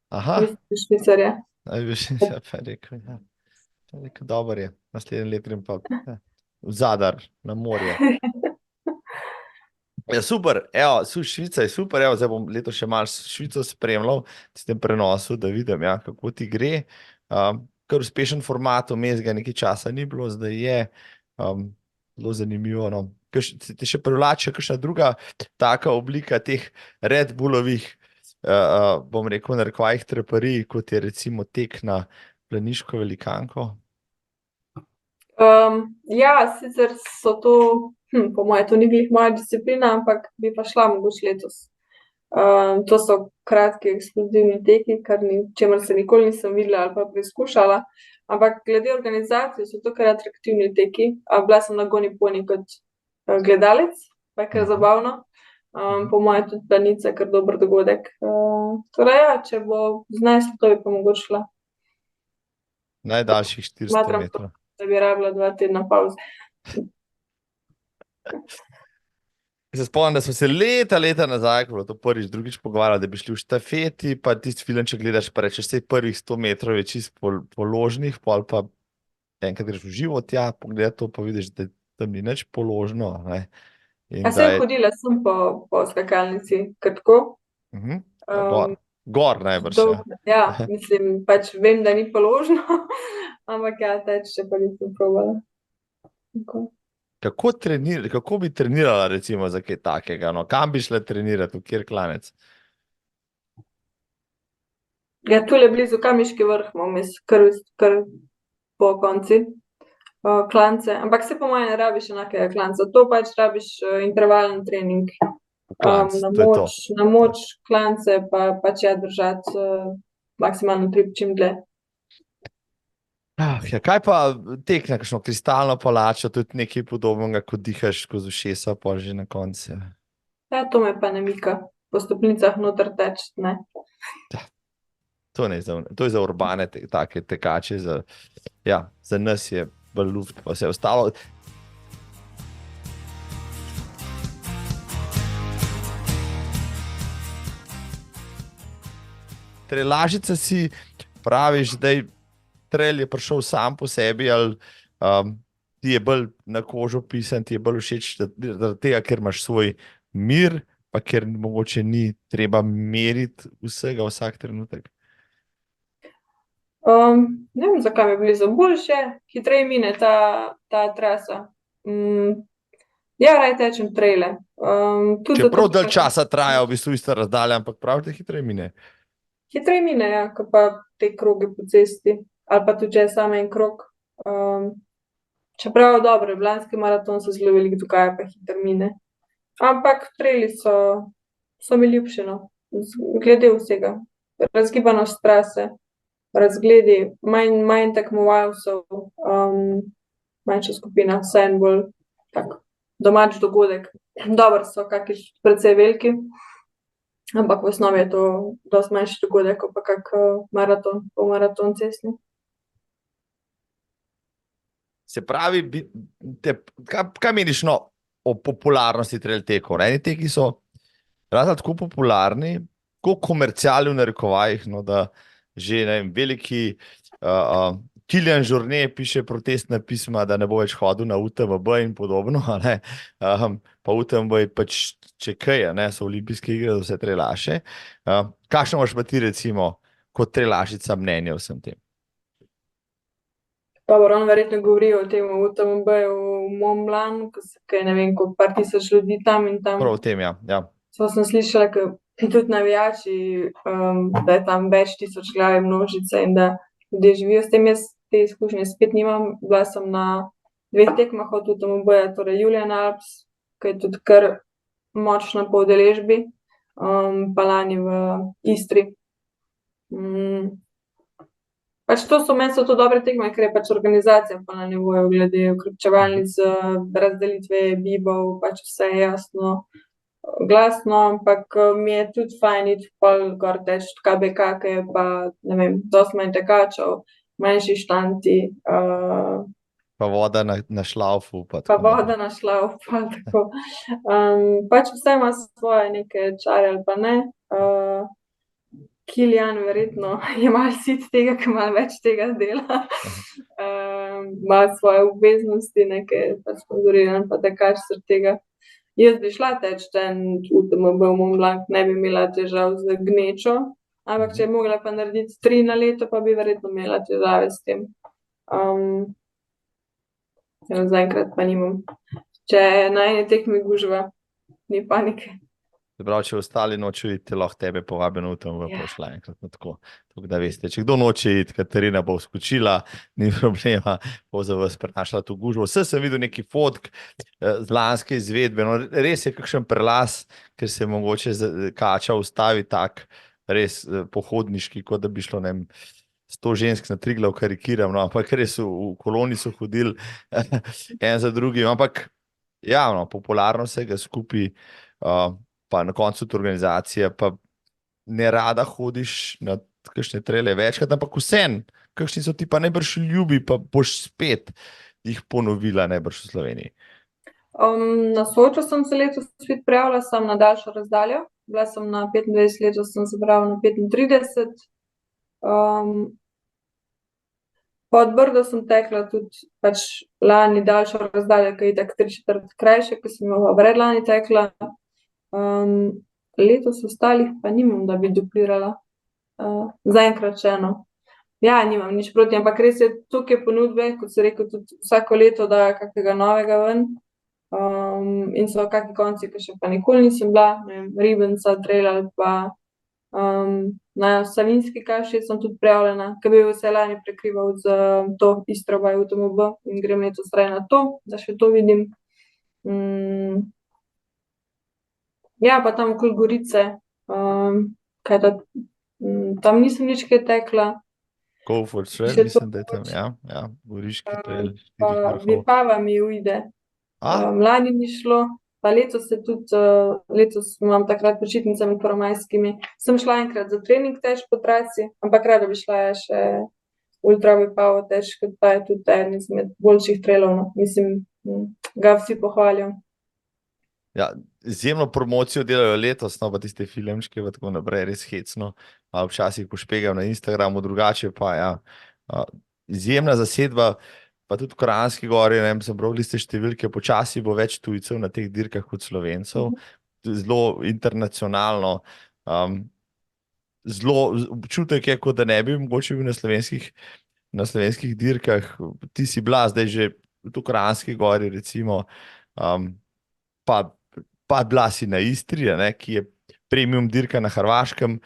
Aha, Mislim, Švicar je. veš, ja, pa je rekel, ja. Pa je rekel, dober je, naslednji let grem pa v Zadar, na morje. Ja, super, evo, Švica je super, evo, zdaj bom letos še malo Švico spremljal, v tistem prenosu, da vidim, ja, kako ti gre. Kar uspešen format, vmes ga nekaj časa ni bilo, zdaj je, zelo zanimivo, no. Ti še privlači kakšna druga taka oblika teh Red Bullovih, bom rekel, narekovajih treparij, kot je recimo tek na planiško velikanko? Ja, sicer so to, po moje, to ni glih moja disciplina, ampak bi pa šla mogoče letos. To so kratki ekskluzivni teki, čemer se nikoli nisem videla ali pa preizkušala, ampak glede organizacije so to kar atraktivni teki. Bila sem na Goni poni kot gledalec, pa je kar zabavno. Po moje tudi Planica, kar dober dogodek. Torej ja, če bo zneslo, to bi pa mogoče šla. Najdaljših 400 metrov. Da bi rabila 2 tedna pauze. Se spomnim, da smo se leta nazaj, ko bilo to prvič, drugič pogovarjali, da bi šli v štafeti, pa tisti film, če gledaš, pa rečeš, vse prvih 100 metrov je čist položnih, pol pa enkrat greš v živo tja, pogledaj to, pa vidiš, da tam ni nič položno. Ne? Sem hodila sem po skakalnici, kar tako. Gor najbrž. Ja, mislim, pač vem, da ni položno, ampak ja, teč, če pa nisem probala. Kako bi trenirala recimo za kaj takega? No? Kam bi šla trenirati, v kjer klanec? Ja, tule blizu Kamiški vrh imam jaz kar po konci klance, ampak se po moje ne rabiš enakega klanca, to pač rabiš intervalen trening. Na moč klance pa pač držati maksimalno 3 čim dlje. Ja, kaj pa tek na kakšno kristalno palačo, tudi nekaj podobnega, ko dihaš skozi ušesa, pa že na koncu? Ja, to me pa ne mika. Po stopnicah noter teč, ne. To je za urbane take tekače, za nas je bolj luft, pa vse ostalo. Lažica si praviš, da trail je prišel sam po sebi, ali ti je bolj na kožo pisan, ti je bolj všeč zaradi tega, ker imaš svoj mir, pa ker mogoče ni treba meriti vsega vsak trenutek? Ne vem, zakaj mi je blizu. Boljše, hitreje mine ta trasa. Ja, raje tečem traile. Čeprav dalj časa traja v bistvu ista razdalja, ampak pravite, hitreje mine. Hitreje mine, ja, ko pa te kroge po cesti. Ali pa tudi, če je samo en krog. Čeprav dobro, lanski maraton so zelo veliko dogaja, pa hitro mine. Ampak traili so mi ljubši, no. Glede vsega. Razgibanost trase, razgledi, manj tekmovalcev, manjša skupina, vse en bolj tak domač dogodek. Dobro so kakšni precej veliki, ampak v osnovi je to dosti manjši dogodek, kot pa kak maraton, polmaraton cestni. Se pravi, kaj meniš o popularnosti trail tekov? Eni teki so razno tako popularni, tako komercialni v narekovajih, no, da že ne vem, veliki Kilian Jornet piše protestna pisma, da ne bo več hodil na UTMB in podobno, a ne. Pa UTMB je pač, če kaj, a ne, so olimpijske igre za vse trelaše. Kakšno imaš pa ti recimo kot trelašica mnenje o vsem tem? Pa on verjetno govori o tem UTMB-ju v Mont Blanc, ko je ne vem, koliko par tisoč ljudi tam in tam. Prav o tem, ja. Sem slišala, tudi navijači, da je tam več tisoč glave množice in da ljudje živijo s tem. Jaz te izkušnje spet nimam. Bila sem na 2 tekmah od UTMB-ja, torej Julian Alps, ki je tudi kar močna po udeležbi, pa lani v Istri. Pač to so dobre tekme, ker je pač organizacija pa na nivoju glede vključevalnic, razdelitve bibov, pač vse je jasno, glasno, ampak mi je tudi fajn iti pol gor teč KBK, ki je pa, ne vem, dosti manj tekačev, manjši štanti. Pa voda na šlaufu. Pa voda na šlaufu, pa tako. Pač vse ima svoje neke čare ali pa ne. Kilian verjetno je malo sit tega, ker malo več tega dela. Ima svoje obveznosti, neke pač sponzoriran, pa tekač sredi tega. Jaz bi šla teč ten UTMB v Mont Blanc, ne bi imela težav z gnečo, ampak če bi mogla pa narediti 3 na leto, pa bi verjetno imela težave s tem. Zaenkrat pa nimam. Če na eni tekmi gužva, ni panike. Se pravi, če ostali nočejo iti, lahko tebe povabim v UTMB, pa šla enkrat na tako da veste. Če kdo noče iti, Katarina bo skočila, ni problema, bo za vas prenašala to gužvo. Vse sem videl neki fotk z lanske izvedbe, no res je kakšen prelaz, ker se mogoče kača ustavi tak, res pohodniški, kot da bi šlo, ne vem, 100 žensk na Triglav, karikiram, no, ampak res v koloni so hodili en za drugim, ampak ja, no, popularno vsega skupaj, pa na koncu tudi organizacija, pa ne rada hodiš na kakšne trele večkrat, ampak vseeno, kakšni so ti pa najbrž ljubi, pa boš spet jih ponovila najbrž v Sloveniji. Na Sočo sem se letos spet prijavila, sem na daljšo razdaljo. Bila sem na 25, letos sem se prijavila na 35. Pod Brdo sem tekla tudi pač lani daljšo razdaljo, ki je tako 3/4 krajše, ki sem jo predlani tekla. Letos ostalih pa nimam, da bi duplirala. Zaenkrat še eno. Ja, nimam nič proti, ampak res je tukaj ponudbe, kot se rekel, tudi vsako leto dajo kakega novega ven. In so kaki konci, ki še pa nikoli nisem bila, ne vem, Ribenca, trail ali pa na Savinjski kaši sem tudi prijavljena, ki bi vse lani prekrival z to Istro by UTMB in grem letos raje na to, da še to vidim. Ja, pa tam okoli Gorice, tam nisem nič kaj tekla. Golford Trail, mislim, da je tam, ja, Goriški trail. Vipava mi uide. Lani ni šlo, pa letos imam takrat počitnice med prvomajskimi. Sem šla enkrat za trening teč po trasi, ampak rada bi šla še ultra Vipavo teč, ker pa je tudi eden izmed boljših trailov, no. Mislim, ga vsi pohvalijo. Ja, izjemno promocijo delajo letos, no, pa tiste filmčke, pa tako naprej, res hecno. Včasih pošpegam na Instagramu, drugače pa, ja, izjemna zasedba, pa tudi v Kranjski Gori, ne vem, sem prav liste številke, počasi bo več tujcev na teh dirkah kot Slovencev, zelo internacionalno, zelo občutek je, kot da ne bi mogoče bil na slovenskih dirkah. Ti si bila zdaj že v Kranjski Gori, recimo, pa bila si na Istri, ne, ki je premium dirka na Hrvaškem.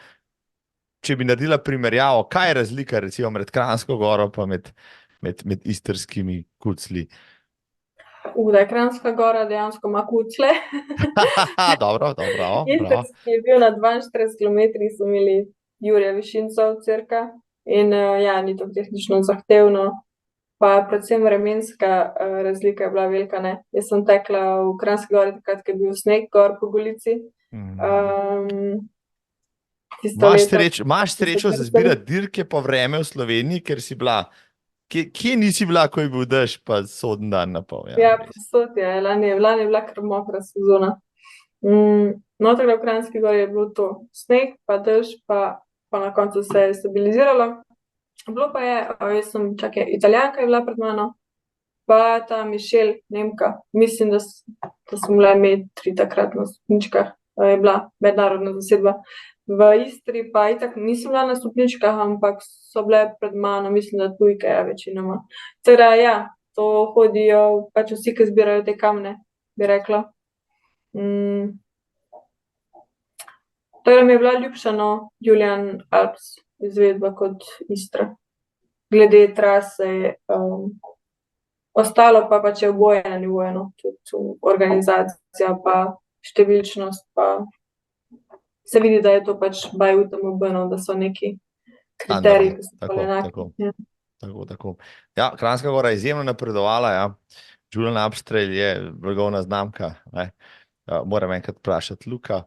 Če bi naredila primerjavo, kaj je razlika recimo med Kranjsko Goro pa med istrskimi kuclji? Da je Kranjska Gora dejansko ima kucle. Dobro. Istrski je bil na 42 kilometrih, so imeli Jurija Višincov cirka in ja, ni to tehnično zahtevno. Pa predvsem vremenska razlika je bila velika, ne. Jaz sem tekla v Kranjski Gori takrat, ko je bil sneg gor po Golici. Imaš srečo za zbirati dirke po vreme v Sloveniji, ker si bila Kje nisi bila, ko je bil dež, pa soden dan na pol? Ja, posod je, lani je bila kar mokra sezona. No, tako da v Kranjski Gori je bilo to sneg, pa dež, pa na koncu se je stabiliziralo. Bilo pa je, jaz sem, Italijanka je bila pred mano, pa ta Mišel, Nemka. Mislim, da smo bile mi 3 takrat na stopničkah, je bila mednarodna zasedba. V Istri pa itak nisem bila na stopničkah, ampak so bile pred mano, mislim, da tujke, ja, večinoma. Teda, ja, to hodijo pač vsi, ki zbirajo te kamne, bi rekla. Torej mi je bila ljubša, no, Julian Alps izvedba kot Istra. Glede trase, ostalo pa pač je oboje na nivoju, no, tudi organizacija pa številčnost, pa se vidi, da je to pač by UTMB, no, da so neki kriteriji, ki so bolj enaki. Tako. Ja, Kranjska Gora je izjemno napredovala, ja. Julian Alpstrail je blagovna znamka, ne. Moram enkrat vprašati Luka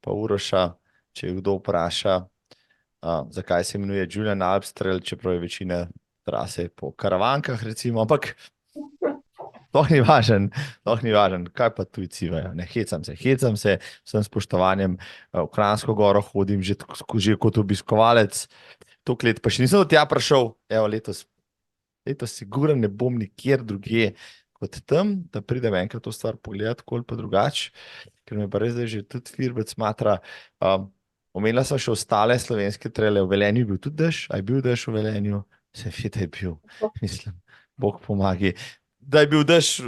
pa Uroša, če kdo vpraša, zakaj se imenuje Julian Alpstrail, čeprav je večina trase po karavankah, recimo, ampak to ni važen, kaj pa tujci vejo, ne, hecam se, vsem spoštovanjem, v Kranjsko Goro hodim že kot obiskovalec, toliko let, pa še nisem do tja prišel, evo, letos sigurno ne bom nikjer drugje kot tam, da pridem enkrat to stvar pogledati, koliko pa drugače, ker me pa res zdaj že tudi Firbec matra. Omenila sem še ostale slovenske traile, v Velenju je bil tudi dež, a je bil dež v Velenju? Seveda je bil, mislim, Bog pomagi. Da je bil dež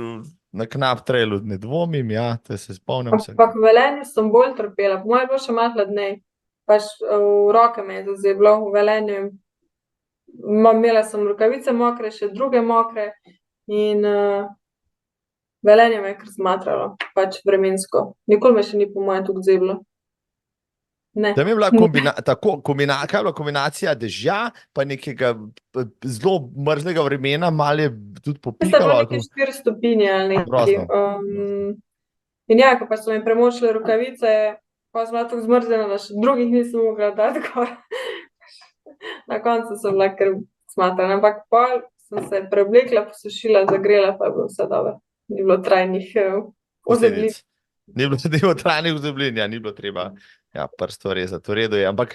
na Knap trailu, ne dvomim, ja, to se spomnim. Ampak v Velenju sem bolj trpela, po mojem je bilo še malo hladneje, pač v roke me je zazeblo, v Velenju imela sem rokavice mokre, še druge mokre in Velenje me je kar zmatralo, pač vremensko. Nikoli me še ni po mojem tako zeblo. Tam je bila kombinacija dežja, pa nekega zelo mrzlega vremena, malo je tudi popikalo. Mislim, da 4 stopinje ali nekaj. In ja, ko pa so mi premočile rokavice, pa sem bila tako zmrzena, da še drugih nisem mogla dati gor. Na koncu sem bila kar smatrana, ampak pol sem se preoblekla, posušila, zagrela, pa je bilo vse dobro. Ni bilo trajnih ozeblin. Ni bilo trajnih ozeblin, ja, ni bilo treba prsto rezati, v redu je. Ampak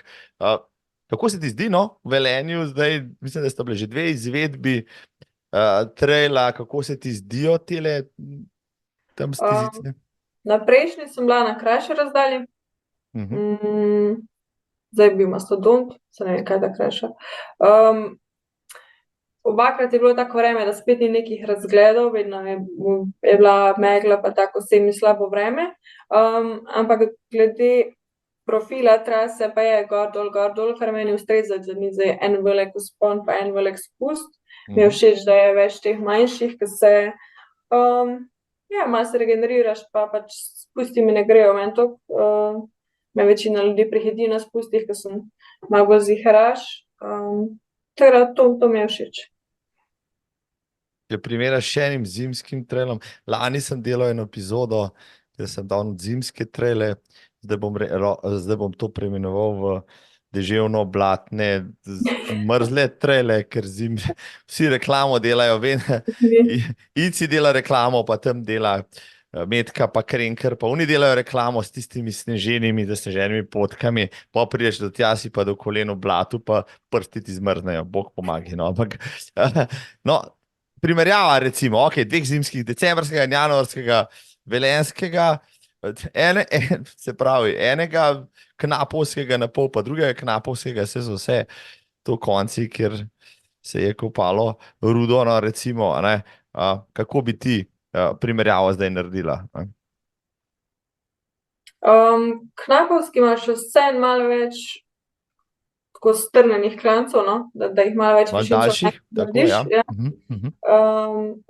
kako se ti zdi, no, v Velenju zdaj, mislim, da sta bile že 2 izvedbi traila, kako se ti zdijo tele tam stezice? Na prejšnji sem bila na krajši razdalji. Zdaj je bil Mastodont, se ne vem, kaj da krajša. Obakrat je bilo tako vreme, da spet ni nekih razgledov, vedno je bila megla pa tako semi slabo vreme, ampak glede profila trase pa je gor dol, kar meni ustreza, da ni zdaj en velik vzpon pa en velik spust. Mi je všeč, da je več teh manjših, ki se malo se regeneriraš, pa pač spusti mi ne grejo, meni to me večina ljudi prihiti na spustih, ki sem malo bolj ziharaš. Tako da to mi je všeč. Če primerjaš še enim zimskim trailom, lani sem delal eno epizodo, kjer sem dal zimske traile, zdaj bom to preimenoval v deževno-blatne, mrzle traile, ker vsi reklamo delajo, Ici dela reklamo, pa tam dela Metka, pa Krenker, pa oni delajo reklamo s tistimi sneženimi, zasneženimi potkami, pa prideš do tja, si pa do kolen v blatu, pa prsti ti zmrznejo, Bog pomagi, no, ampak, no, primerjava, recimo, 2 zimskih, decembrskega in januarskega, velenjskega, se pravi, enega knapovskega na pol, pa drugega knapovskega, se so vse to konci, kjer se je kopalo rudo, no, recimo, ne, kako bi ti primerjavo zdaj naredila? Knapovski ima še vse malo več tako strnenih klancov, no, da jih malo več daljših, tako, ja.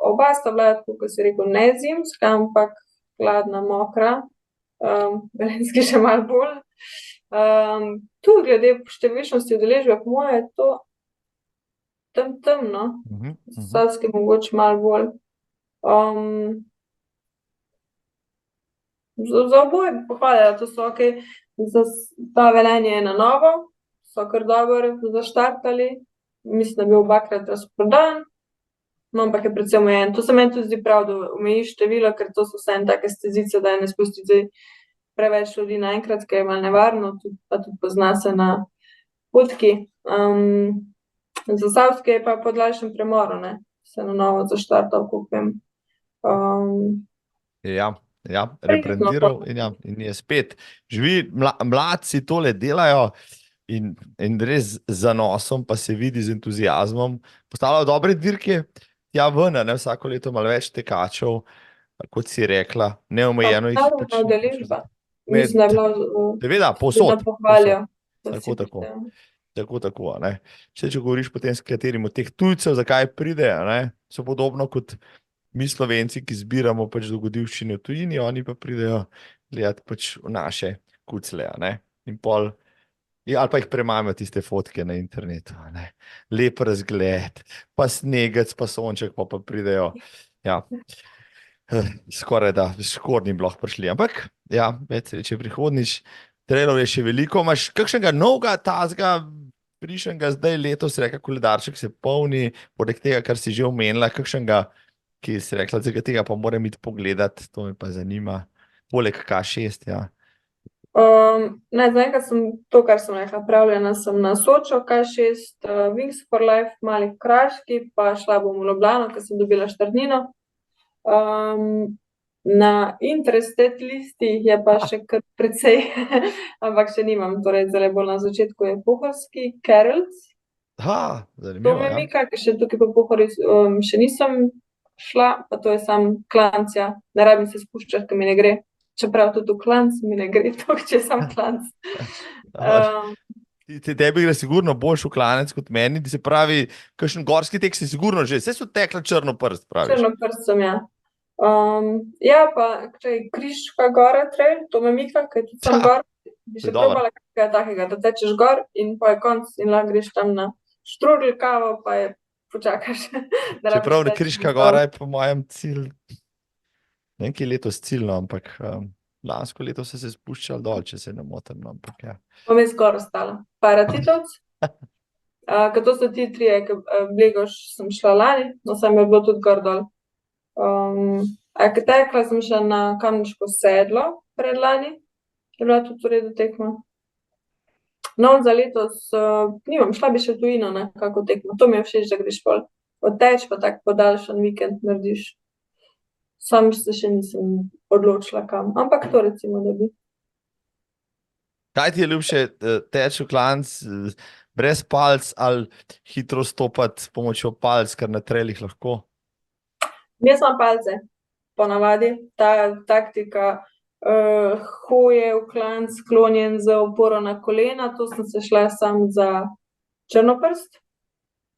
Oba sta bila, kot si rekel, ne zimska, ampak hladna, mokra, velenjski še malo bolj. Tu glede številčnosti udeležbe, po moje je to temno, Saski mogoče malo bolj. Za oboje bi pohvalila, to so ta Velenje je na novo, so kar dobro zaštartali, mislim, da je bil obakrat razprodan, No, ampak je predvsem omejen. To se meni tudi zdi prav, da omejiš število, ker to so vsem take stezice, da je ne spusti zdaj preveč ljudi naenkrat, ker je malo nevarno, pa tudi pozna se na potki. Zasavski je pa po daljšem premoru, ne, se na novo zaštartal, koliko vem. Ja, Prijetno. reprendiral in je spet. Živi, mladci tole delajo in res z zanosom, pa se vidi z entuziazmom. Postavljajo dobre dirke, ja ven, ne, vsako leto malo več tekačev, kot si rekla, neomejeno jih pač. Udeležba. Mislim, da je bilo Seveda, da povsod. pohvalijo. Tako, ne. Če govoriš potem s katerim od teh tujcev, zakaj pridejo, ne, so podobno kot mi Slovenci, ki zbiramo pač dogodivščine v tujini, oni pa pridejo gledati pač v naše kucle, ne. In pol, ali pa jih premamijo tiste fotke na internetu, ne. Lep razgled, pa snegec, pa sonček, pa pridejo, ja. Skoraj da, škornji bi lahko prišli, ampak ja, več sreče prihodnjič. Trailov je še veliko, imaš kakšnega novega tazga, prišnega zdaj letos, reka koledarček se polni, poleg tega, kar si že omenila, kakšnega, ki si rekla, za tega pa moram iti pogledat, to me pa zanima, poleg K6, ja. Ne, zaenkrat sem to, kar sem rekla, pravljena sem na Sočo, K6, Wings for Life, mali Kraški, pa šla bom v Ljubljano, ker sem dobila štartnino. Na Interstate listi je pa še kar precej, ampak še nimam, torej zdaj bolj na začetku je pohorski Carrols. Zanimivo, To me mika, ker še tukaj po Pohori še nisem šla, pa to je sam klanc, ja. Ne rabim se spuščati, ker mi ne gre. Čeprav tudi v klanc mi ne gre toliko, če sam klanc. Tebi gre sigurno boljš v klanec kot meni, se pravi, kakšen gorski tek si sigurno že, vse so tekla Črnoprst, praviš. Črnoprst sem, ja. Ja, pa Kriška gora trail, to me mika, ker tudi sem gor, bi še probala kakega takega, da tečeš gor in pa je konc in lahko greš tam na štrudel kavo, pa je počakaš. Čeprav Kriška gora je po mojem cilj, nekaj letos ciljno, ampak lansko leto so se spuščali dol, če se ne motim, ampak ja. Bom jaz gor ostala. Pa Ratitovc, ker to so ti trije, Blegoš sem šla lani, no sem je bilo tudi gor dol. Tekla sem še na Kamniško sedlo predlani, je bila tudi v redu tekma. No, za letos nimam, šla bi še v tujino na kako tekmo, to mi je všeč, da greš pol odteč, pa tak podaljšan vikend narediš. Sam se še nisem odločila kam, ampak to recimo, da bi. Kaj ti je ljubše, teč v klanc brez palc ali hitro stopati s pomočjo palc, kar na trailih lahko? Jaz imam palce, ponavadi, ta taktika hoje v klanc sklonjen z oporo na kolena, to sem se šla sam za Črnoprst.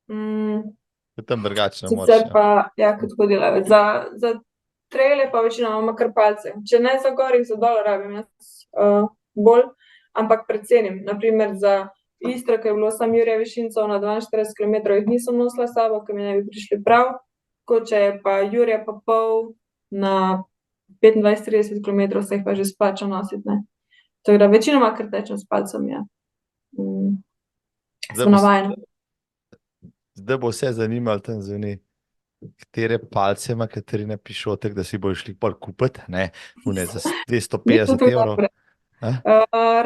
Tam drugače ne moreš. Sicer pa, ja, kot hodila, za traile pa večino imam kar palce. Če ne za gor in za dol rabim jaz bolj, ampak predcenim. Naprimer za Istro, ki je bilo sam Jurija Višincev na 42 km, jih nisem nosila s sabo, ker mi ne bi prišli prav. Kot če je pa Jurija pa pol na 25-30 km, se jih pa že splača nositi, ne. Tako da večinoma kar tečem s palcem, ja. Sem navajena. Zdaj bo vse zanimalo tam zveni, katere palce ima Katarina Pišotek, da si bo šli pol kupiti, ne, za 250 evrov.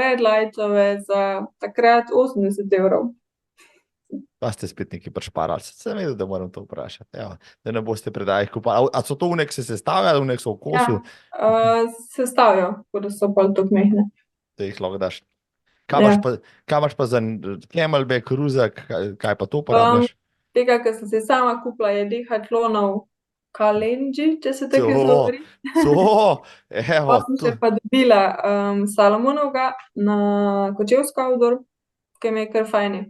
Red Lightove za takrat 80 evrov. Pa ste spet nekaj prišparali, sem vedel, da moram to vprašati, evo, da ne boste predajih kupali. A so to unek se sestavljajo, unek so v kosu? Ja, sestavljajo, tako da so pol tako mehne. Da jih lahko daš. Kaj imaš pa za Camelback, Ruzak, kaj pa to porabljaš? Tega, kar sem se sama kupila, je Decathlonov Kalenji, če se tako izgovori. Evo. Pa sem še pa dobila Salomonovga na Kočevsko outdoor, ki mi je kar fajni.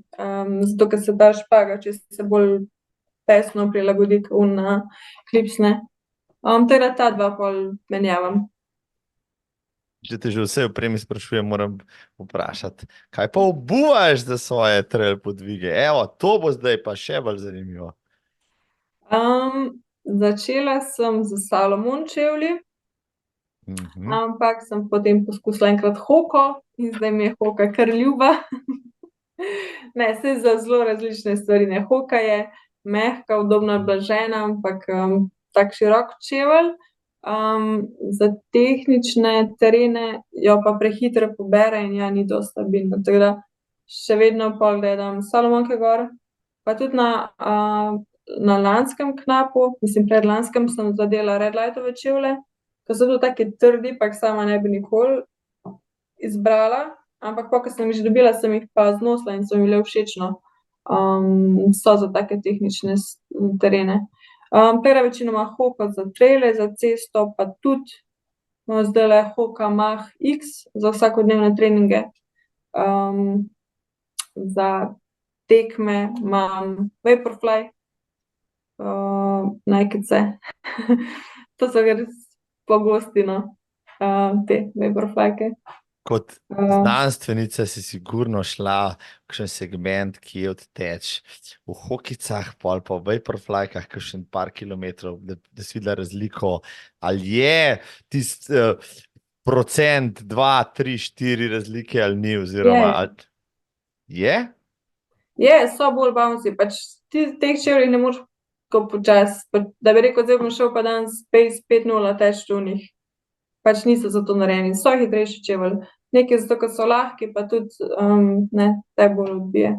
Zato, ker se da špaga, če se bolj pesno prilagodi na klipsne. Teda ta dva pol menjavam. Če te že vse opremi sprašujem, moram vprašati, kaj pa obuvaš za svoje trail podvige? Evo, to bo zdaj pa še bolj zanimivo. Začela sem z Salomon čevlji, ampak sem potem poskusila enkrat Hoko in zdaj mi je Hoka kar ljuba. Ne, saj za zelo različne stvari, ne, Hoka je mehka, udobno oblažena, ampak tak širok čevelj. Za tehnične terene jo pa prehitro pobere in ja, ni dosti stabilna. Tako da še vedno pol gledam Salomonke gor, pa tudi na lanskem knapu, mislim predlanskem sem zadela Red Lightove čevlje, ko so bili taki trdi, pa jih sama ne bi nikoli izbrala, ampak ko sem jih že dobila, sem jih pa znosila in so mi bile všečno. So za take tehnične terene. Pera večinoma Hoka za traile, za cesto pa tudi zdajle Hoka Mach X za vsakodnevne treninge. Za tekme imam Vaporfly, Nike-ce. To so res pogosti, no, te Vaporflyke. Kot znanstvenica si sigurno šla v kakšen segment, ki je odteč v hokicah, pol pa v Vaporflykah, kakšen par kilometrov, da si videla razliko, ali je tisti procent, 2, 3, 4 razlike ali ni, oziroma je? Je, so bolj bouncy, pač teh čevljev ne moreš tako počas, da bi rekel, zdaj bom šel pa danes Space 5.0 teč v njih. Pač niso za to narejeni, so hitrejši čevelj. Nekaj zato, ker so lahki, pa tudi te bolj odbije.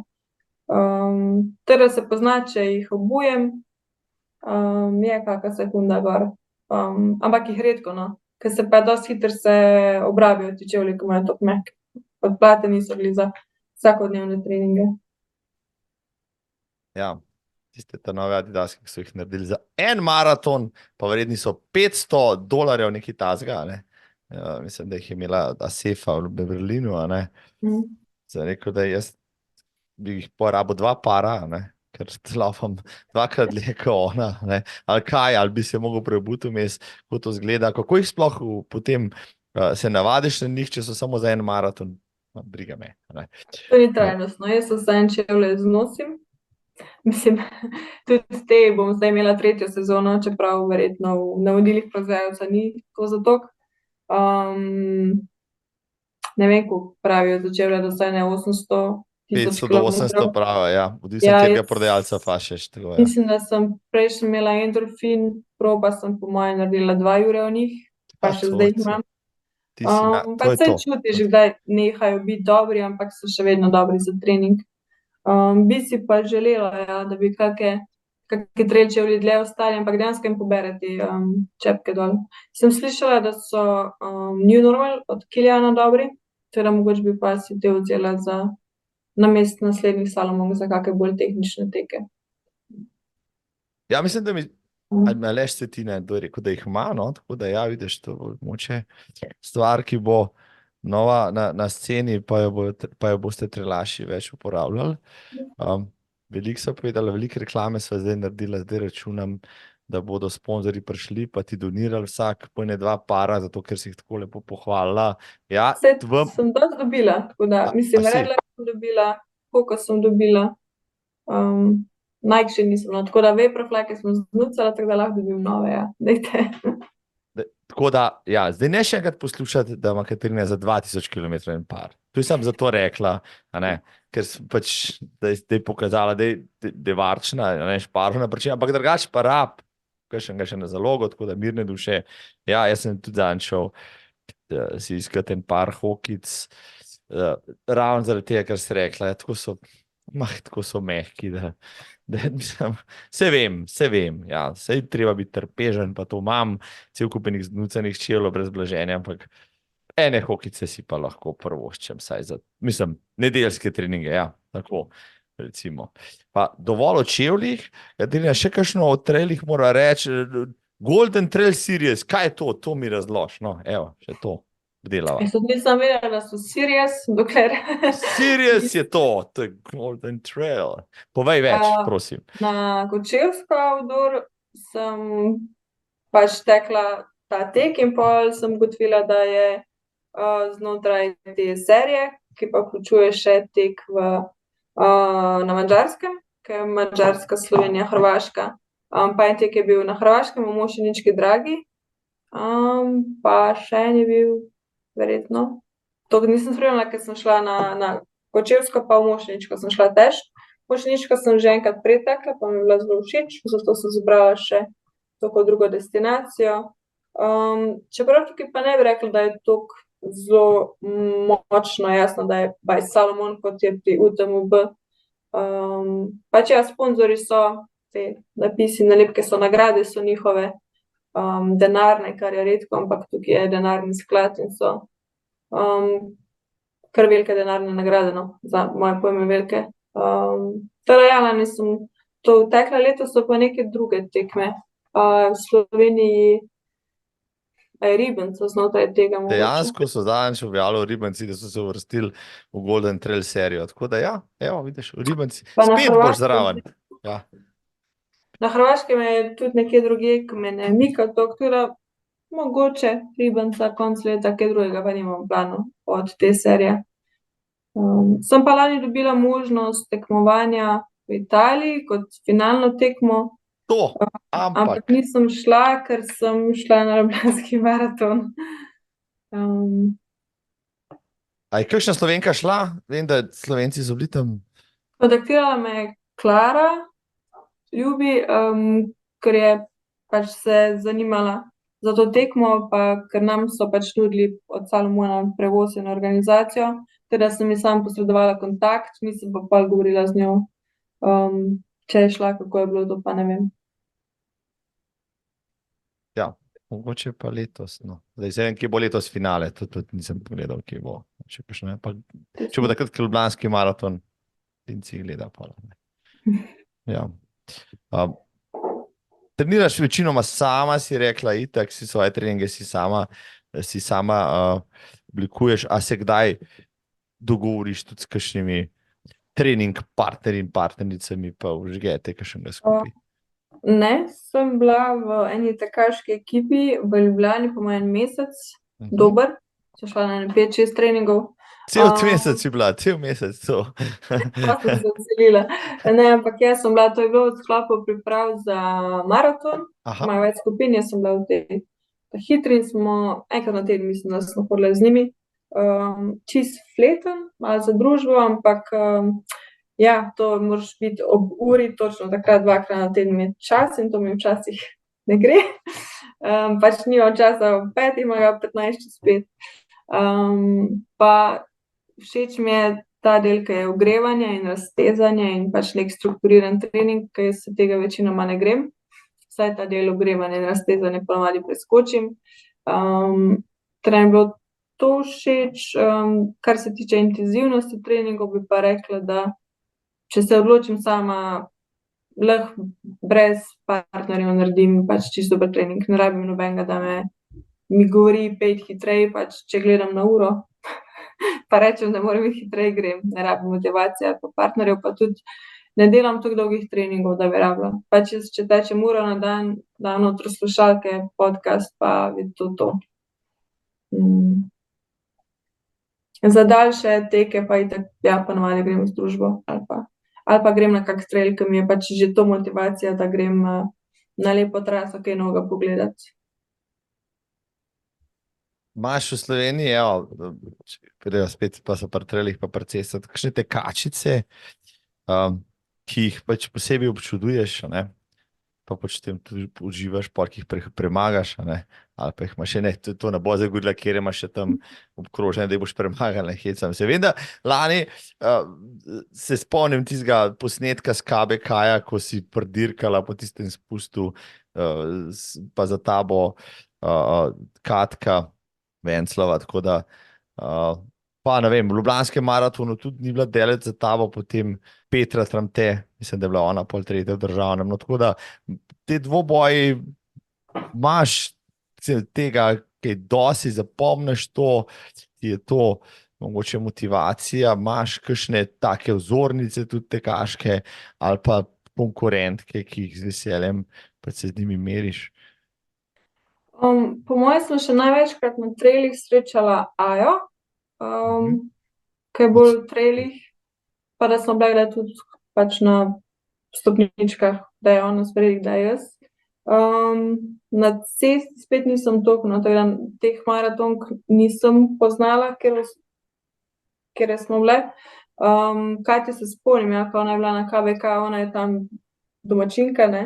Teda se pozna, če jih obujem, je kakšna sekunda gor. Ampak jih redko, no. Ker se pa dosti hitro se obrabijo ti čevlji, ko imajo tako mehke. Podplate niso bili za vsakodnevne treninge. Ja, tiste ta nove Adidaske, ki so jih naredili za en maraton, pa vredni so $500, nekaj tazga, ne? Mislim, da jih je imela Asefa v Berlinu, a ne? Zdaj rekel, da jaz bi jih porabil 2 para, ne? Ker laufam 2-krat dlje kot ona, ne? Ali kaj, ali bi se mogel preobuti vmes, kako to izgleda, kako jih sploh potem se navadiš na njih, če so samo za en maraton, briga me, ne? To ni trajnostno, jaz vsaj čevlje znosim. Mislim, tudi te bom zdaj imela 3. sezono, čeprav verjetno v navodilih proizvajalca ni tako za tok. Ne vem, koliko pravijo za čevlje, da vsaj ne 800 tisoč 500 do 800 pravijo, ja. Odvisno, katerega prodajalca fašeš. Mislim, da sem prejšnji imela Endorphin Pro, pa sem po moje naredila 2 ure v njih, pa še zdaj jih imam. Pa se čutiš, kdaj nehajo biti dobri, ampak so še vedno dobri za trening. Bi si pa želela, ja, da bi kakšni trail čevlji dlje ostali, ampak dejansko jim pobereti čepke dol. Sem slišala, da so New Normal od Kiliana dobri, teda mogoče bi pa si te vzela za namesto naslednjih Salomon za kakšne bolj tehnične teke. Ja, mislim, da mi Aleš Cetina je rekel, da jih ima, no, tako da ja, vidiš, to bo moče stvar, ki bo nova na sceni, pa jo boste trelaši več uporabljali. Veliko so povedali, veliko reklame sva zdaj naredila, zdaj računam, da bodo sponzorji prišli, pa ti donirali vsak po 2 para, zato ker si jih tako lepo pohvalila. Ja, sem dosti dobila, tako da, mislim, Red Light sem dobila, Hoka sem dobila, Nike še nisem, no, tako da Vaporflyke sem znucala, tako da lahko dobim nove, ja, dajte. Tako da, ja, zdaj ne še enkrat poslušati, da ima Katarina za 2000 km en par. To sem zato rekla, a ne, ker pač da je pokazala, da je varčna, ne, šparovna pričina, ampak drugače pa rab, kakšen ga še na zalogo, tako da mirne duše. Ja, jaz sem tudi dan šel si iskati en par hokic, ravno zaradi tega, ker si rekla, tako so mehki, da mislim, se vem, ja, saj treba biti trpežen, pa to imam, cel kupenih znucanih čevljev brez blaženja, ampak ene hokice si pa lahko prvoščem, saj za, mislim, nedeljske treninge, ja, tako, recimo. Pa dovolj o čevljih, Katarina, še kakšno o trailih mora reči, Golden Trail Series, kaj je to? To mi razloži, no, evo, še to delava. Jaz tudi nisem vedela, da so Series, dokler... Series je to je Golden Trail. Povej več, prosim. Na Kočevsko outdoor sem pač tekla ta tek in pol sem ugotovila, da je znotraj te serije, ki pa vključuje še tek na Madžarskem, ki je Madžarska, Slovenija, Hrvaška. Pa en tek je bil na Hrvaškem, v Mošenički Dragi, pa še en je bil verjetno. To nisem spremljala, ker sem šla na Kočevsko, pa v Mošeničko sem šla tež. Mošniško sem že enkrat pretekla, pa mi je bila zelo všeč, zato sem izbrala še tako drugo destinacijo. Čeprav tukaj pa ne bi rekla, da je tako zelo močno jasno, da je Baj Salomon, kot je pri UTMB. Pač ja, sponzorji so, te napisi, nalepke so, nagrade so njihove, denarne, kar je redko, ampak tukaj je denarni sklad in so kar velike denarne nagrade, no, za moje pojme velike. Torej, ja, lani sem to tekla, letos so pa neke druge tekme. V Sloveniji je Ribenc znotraj tega mogoče. Dejansko so zadnjič objavili Ribenci, da so se uvrstili v Golden Trail serijo. Tako da ja, evo, vidiš, Ribenci. Pa na Spet boš Hrvaškem. zraven. Ja. Na Hrvaškem je tudi nekje drugje, ko me ne mika toliko, tako da mogoče Ribenca konc leta, kaj drugega pa nimam v planu od te serije. Sem pa lani dobila možnost tekmovanja v Italiji kot finalno tekmo, To, ampak ampak. nisem šla, ker sem šla na Ljubljanski maraton. A je kakšna Slovenka šla? Vem, da Slovenci so bili tam. Kontaktirala me je Klara, ljubi, ker je pač se zanimala za to tekmo, pa ker nam so pač nudili od Salomona prevoz in organizacijo, teda sem ji sam posredovala kontakt, nisem pa pol govorila z njo, če je šla, kako je bilo, to pa ne vem. Ja, mogoče pa letos. No. Zdaj se vem, kje bo letos finale, to tudi nisem pogledal, kje bo. Če bo takrat Ljubljanski maraton, in si gleda pola. Ja. Treniraš večinoma sama, si rekla, itak si svoje treninge si sama oblikuješ, a se kdaj dogovoriš tudi s kakšnimi trening partnerji in partnericami, pa vžgete kakšnega skupaj? Ne, sem bila v eni tekaški ekipi v Ljubljani po en mesec, dober, sem šla na 5-6 treningov. Cel mesec si bila, cel mesec to. Pa sem se odselila. Ne, ampak jaz sem bila, to je bilo v sklopu priprav za maraton, malo več skupin, jaz sem bila v tej hitri in smo enkrat na teden, mislim, da smo hodile z njimi. Čist fleten, malo za družbo, ampak ja, to moraš biti ob uri, točno takrat 2-krat na teden imeti čas in to mi včasih ne gre. Pač nimam časa ob 5, ima ga 15:05. Pa všeč mi je ta del, ki je ogrevanje in raztezanje in pač nek strukturiran trening, ki se tega večinoma ne grem. Vsaj ta del ogrevanja in raztezanja ponavadi preskočim. Torej mi je bilo to všeč. Kar se tiče intenzivnosti treningov, bi pa rekla, da če se odločim sama, lahko brez partnerjev naredim pač čisto dober trening. Ne rabim nobenega, da mi govori pojdi hitreje, pač če gledam na uro, pa rečem, da moram iti hitreje, grem. Ne rabim motivacije ali pa partnerjev, pa tudi ne delam tako dolgih treningov, da bi rabila. Pač če tečem uro na dan, dam noter slušalke, podcast, pa je to. Za daljše teke pa itak, ja, ponavadi grem z družbo ali pa grem na kak trail, ke mi je pač že to motivacija, da grem na lepo traso kaj novega pogledati. Imaš v Sloveniji, evo, spet pa so pri trailih pa pri cestah, kakšne tekačice, ki jih pač posebej občuduješ, ne? Pa pač tem tudi uživaš, pol, ki jih premagaš, ne? Ali pa jih imaš še ne, to ne bo zagodila, kjer imaš še tam obkrožene, da jih boš premagal, ne, hecam se. Vem, da lani se spomnim tistega posnetka s KBK-ja, ko si pridirkala po tistem spustu, pa za tabo Katka Venclova, tako da pa ne vem, v Ljubljanskem maratonu tudi ni bila daleč za tabo, potem Petra Tramte, mislim, da je bila ona pol tretja v državnem, no tako da te dvoboji imaš tega, kaj dosti zapomniš to, ti je to mogoče motivacija, imaš kakšne take vzornice tudi tekaške ali pa konkurentke, ki jih z veseljem pa se z njimi meriš? Po mojem sem še največkrat na trailih srečala Ajo, ki je bolj v trailih, pa da smo bile tudi pač na stopničkah, da je ona spredaj, da je jaz. Na cesti spet nisem toliko, no, tako da teh maratonk nisem poznala, kjer smo bile. Katja se spomnim, ja, ko ona je bila na KBK, ona je tam domačinka, ne?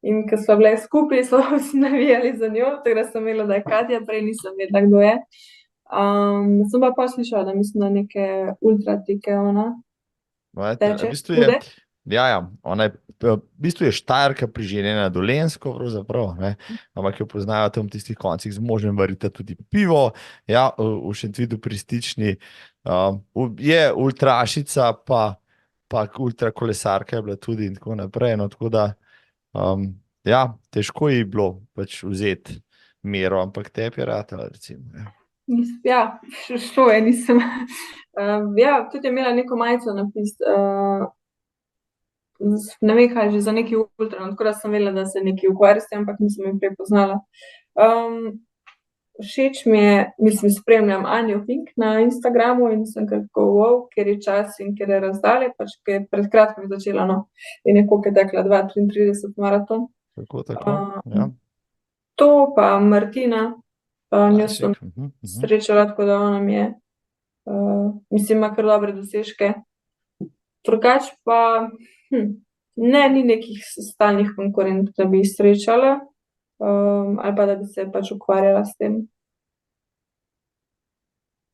In ko smo bile skupaj, smo vsi navijali za njo, tako da sem imela, da je Katja, prej nisem vedela, kdo je. Sem pa slišala, da mislim, da neke ultratike ona V teče. bistvu je, ona je, v bistvu je Štajerka priženjena na Dolenjsko, pravzaprav, ne, ampak jo poznajo tam v tistih koncih z možem varita tudi pivo, ja, v Šentvidu pri Stični, je ultrašica, pa ultrakolesarka je bila tudi in tako naprej, no, tako da, ja, težko ji bilo pač vzeti mero, ampak tebi je ratalo, recimo, ja. Ja, šlo je, nisem. Ja, tudi je imela neko majico napis, ne vem kaj, že za neki ultra, tako da sem vedela, da se nekaj ukvarja s tem, ampak nisem jo prepoznala. Všeč mi je, mislim, spremljam Anjo Fink na Instagramu in sem kako wow, ker je čas in ker je razdalje, pač ker je pred kratkim začela, no, in nekoliko je tekla 2:33 maraton. Tako, ja. To pa Martina, njo sem Klasik, srečala, tako da ona mi je, mislim, ima kar dobre dosežke. Drugače pa, ne, ni nekih stalnih konkurent, da bi jih srečala, ali pa da bi se pač ukvarjala s tem.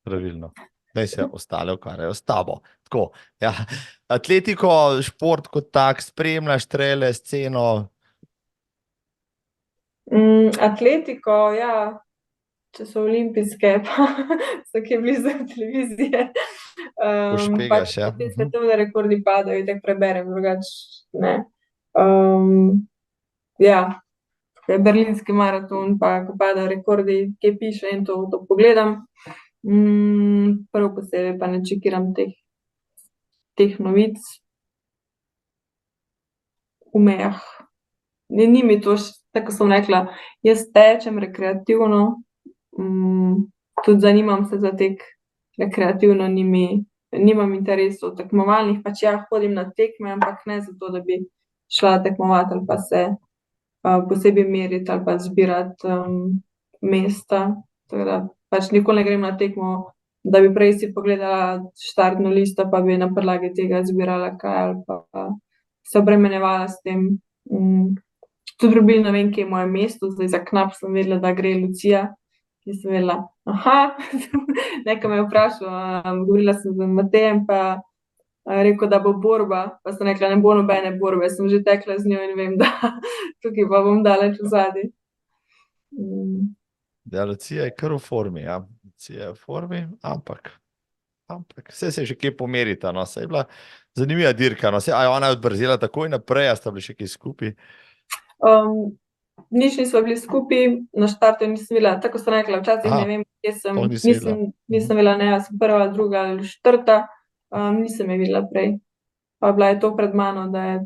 Pravilno. Naj se ostale ukvarjajo s tabo. Tako, ja. Atletiko, šport kot tak, spremljaš, strele, sceno. Atletiko, ja, če so olimpijske, pa so kje blizu televizije. Pošpegaš, Pač ja. te svetovne rekordi padajo, tako preberem, drugače ne. Ja, berlinski maraton, pa ko padajo rekordi, kje piše in to pogledam. Prav posebej pa ne čekiram teh novic v mejah. Ni mi to, tako sem rekla, jaz tečem rekreativno, tudi zanimam se za tek rekreativno, nimam interesov tekmovalnih, pač ja, hodim na tekme, ampak ne zato, da bi šla tekmovati ali pa se posebej meriti ali pa zbirati mesta. Tako da pač nikoli ne grem na tekmo, da bi prej si pogledala štartno listo, pa bi na podlagi tega zbirala kaj ali pa se obremenjevala s tem. Tudi robili, ne vem, kje je moje mesto, zdaj za knap sem vedela, da gre Lucija. In sem vedela, nekaj me je vprašal, govorila sem z Matejem, pa rekel, da bo borba, pa sem rekla, ne bo nobene borbe, sem že tekla z njo in vem, da tukaj pa bom daleč vzadi. Ja, Lucija je kar v formi, ja. Lucija je v formi, ampak vse se že kje pomerita, no, saj je bila zanimiva dirka, no, a je ona odbrzela takoj naprej, a sta bili še kje skupaj? Nič nismo bili skupaj, na štartu nisem bila, tako sem rekla, včasih ne vem, kje sem, nisem bila, ne, jaz sem prva, druga ali četrta, nisem je videla prej. Pa bila je to pred mano, da je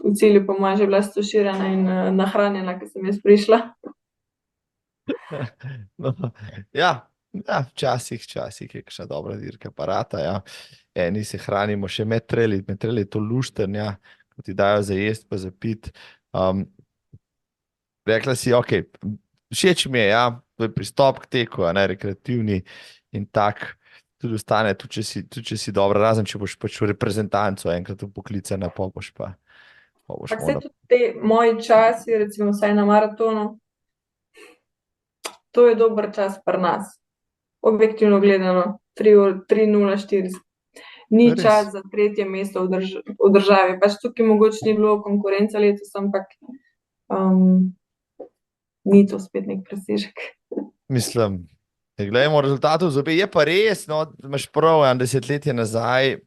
v cilju po moje že bila stuširana in nahranjena, ko sem jaz prišla. No, ja, včasih je kakšna dobra dirka parata, ja. Eni se hranimo še med treli je to luštern, ja, ko ti dajo za jest pa za pit. Rekla si, ok, všeč mi je, ja, to je pristop k teku, ne, rekreativni in tak, tudi ostane, tudi če si dobra, razen če boš pač v reprezentanco enkrat vpoklicana, pa boš pa boš Vse tudi te moji časi, recimo vsaj na maratonu, to je dober čas pri nas. Objektivno gledano, 3:04. Ni Res? čas za tretje mesto v državi. Pač tukaj mogoče ni bilo konkurence letos, ampak ni to spet nek presežek. Mislim, gledamo rezultatov zobe, je pa res, no, imaš prav, 10 let nazaj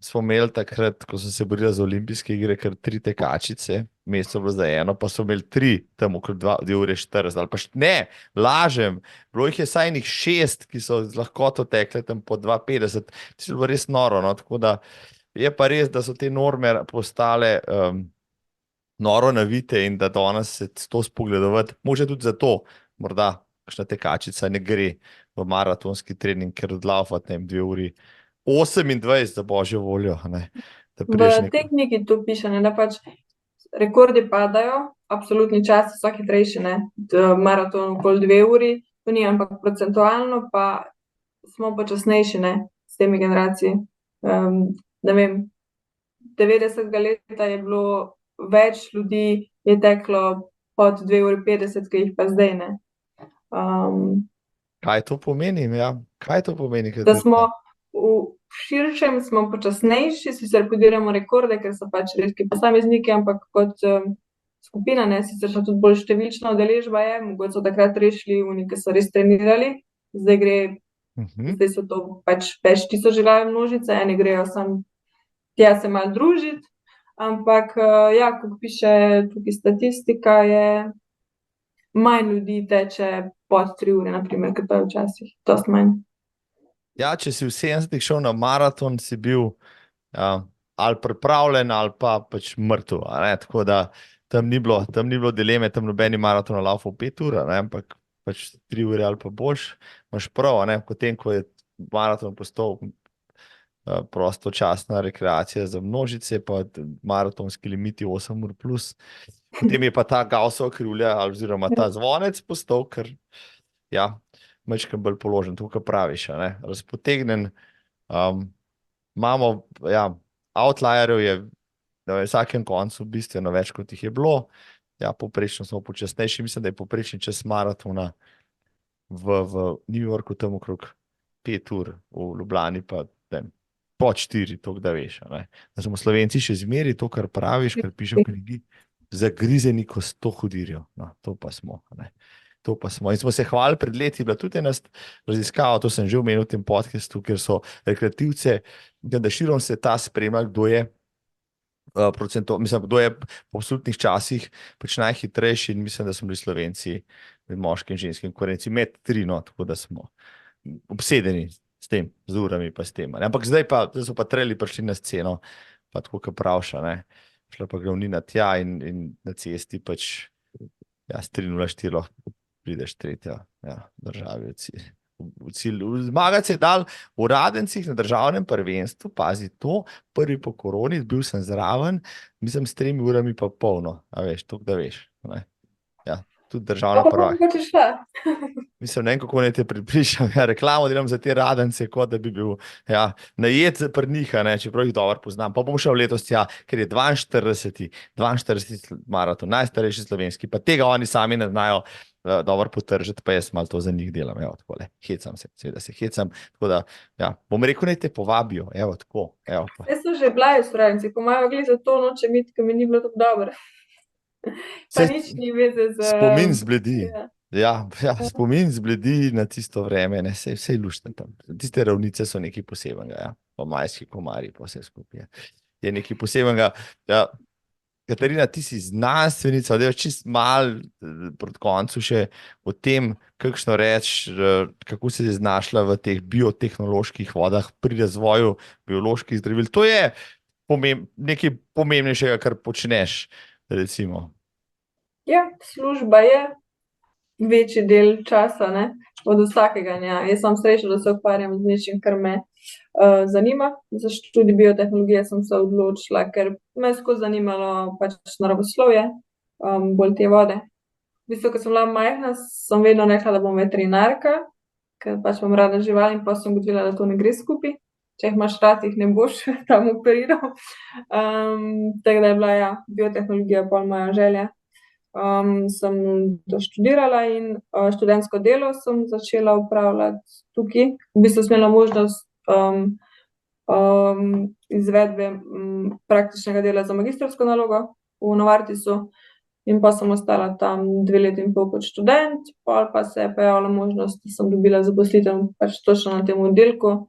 smo imeli takrat, ko so se borili za olimpijske igre, kar 3 tekačice, mesto bilo za eno, pa so imeli 3, tam okrog 2:40, ali pa ne, lažem, bilo jih je saj enih 6, ki so z lahkoto tekle tam po 2:50, to je bilo res noro, no, tako da je pa res, da so te norme postale noro navite in da danes se to spogledovati, može tudi zato, morda kakšna tekačica ne gre v maratonski trening, ker odlaufati, ne vem, 2:28, za božjo voljo, ne. V tehniki to piše, ne, da pač rekordi padajo, absolutni časi so hitrejši, ne, maraton okoli 2 uri, to ni, ampak procentualno pa smo počasnejši, ne, s temi generacijami. Ne vem, 90. leta je bilo več ljudi, je teklo pod 2,50 uri, ki jih pa zdaj ne. Kaj to pomeni? Ja? Kaj to pomeni? Da smo v širšem, smo počasnejši, sicer podiramo rekorde, ker so pač redki posamezniki, ampak kot skupina, ne, sicer še tudi bolj številčna udeležba je, mogoče so takrat rešili oni, ki so res trenirali, zdaj so to pač več tisoč glave množice, eni grejo sam tja se malo družiti, ampak ja, kot piše tukaj statistika, je manj ljudi teče pod 3 ure, naprimer, kot pa je včasih, dosti manj. Ja, če si v 70-ih šel na maraton, si bil ali pripravljen ali pa pač mrtev. Tako da tam ni bilo dileme, tam nobeni maraton laufal 5 ur, ampak pač 3 ure ali pa boljš. Imaš prav, potem, ko je maraton postal prostočasna rekreacija za množice, pa maratonski limiti 8 ur plus. Potem je pa ta Gaussova krivulja oziroma ta zvonec postal, ker ja, majčkeno bolj položen, to, kar praviš, razpotegnen. Imamo, ja, outlierjev je na vsakem koncu bistveno več, kot jih je bilo. Ja, povprečno smo počasnejši, mislim, da je povprečni čas maratona v New Yorku tam okrog 5 ur, v Ljubljani pa pod 4, to da veš. Da smo Slovenci še zmeri to, kar praviš, kar piše v knjigi, zagrizeni, ko 100 hodirijo. No, to pa smo, To pa smo. In smo se hvalili pred leti, bila tudi ena raziskava, to sem že omenil v tem podcastu, ker so rekreativce, da širom se ta spremlja, kdo je kdo je po absolutnih časih pač najhitrejši, in mislim, da smo bili Slovenci med moškim in ženskim konkurenci med 3, tako da smo obsedeni s tem, z urami pa s tem. Ampak zdaj so pa treli prišli na sceno, pa tako, kot pravša, šla pa glavnina tja in na cesti pač s 3:04 lahko prideš tretja državi v cilj. Zmagati se je dal v Radencih na državnem prvenstvu, pazi to, prvi po koroni, bil sem zraven, mislim s 3 urami pa polno, a veš, to da veš. Ja, tudi državna prvaka. Mislim, ne vem, kako naj te pripričam, reklamo delam za te Radence, kot da bi bil najet pri njih, čeprav jih dobro poznam. Pa bom šel letos tja, ker je 42. maraton, najstarejši slovenski, pa tega oni sami ne znajo dobro potržiti, pa jaz malo to za njih delam, takole, hecam se, seveda se hecam, tako da, bom rekel, naj te povabijo, tako. Jaz sem že bila v Radencih, po mojem glih za to noče imeti, ker mi ni bilo tako dobro. Pa nič ni veze z... Spomin zbledi. Spomin zbledi na tisto vreme, vse luštno tam. Tiste ravnice so nekaj posebenega, pa majski komarji, pa vse skupaj. Je nekaj posebenega. Katarina, ti si znanstvenica, da je čist mal proti koncu še o tem, kakšno reči, kako si se znašla v teh biotehnoloških vodah pri razvoju bioloških zdravil. To je nekaj pomembnejšega, kar počneš, recimo. Ja, služba je večji del časa, od vsakega. Jaz sem srečna, da se ukvarjam z nečim, kar me zanima. Za študij biotehnologije sem se odločila, ker me je skozi zanimalo pač naravoslovje, bolj te vode. V bistvu, ko sem bila majhna, sem vedno rekla, da bom veterinarka, ker pač imam rada živali, in pa sem ugotovila, da to ne gre skupaj. Če jih imaš rad, jih ne boš tam operiral. Tako da je bila, biotehnologija pol moja želja. Sem doštudirala in študentsko delo sem začela upravljati tukaj. V bistvu sem imela možnost izvedbe praktičnega dela za magistrsko nalogo v Novartisu, in pa sem ostala tam 2 leti in pol kot študent, pol pa se je pojavila možnost, da sem dobila zaposlitev pač točno na tem oddelku.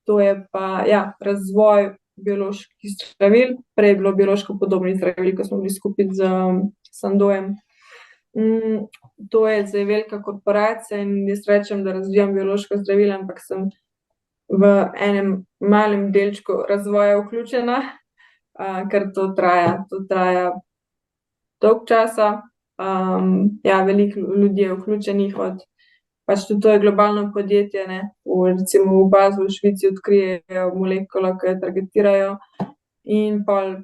To je pa, razvoj bioloških zdravil, prej je bilo biološko podobnih zdravil, ko smo bili skupaj z Sandojem. To je zdaj velika korporacija in jaz rečem, da razvijam biološka zdravila, ampak sem v enem malem delčku razvoja vključena, ker to traja dolgo časa. Veliko ljudi je vključenih, pač tudi to je globalno podjetje, recimo v Baslu v Švici odkrijejo molekulo, ki jo targetirajo, in pol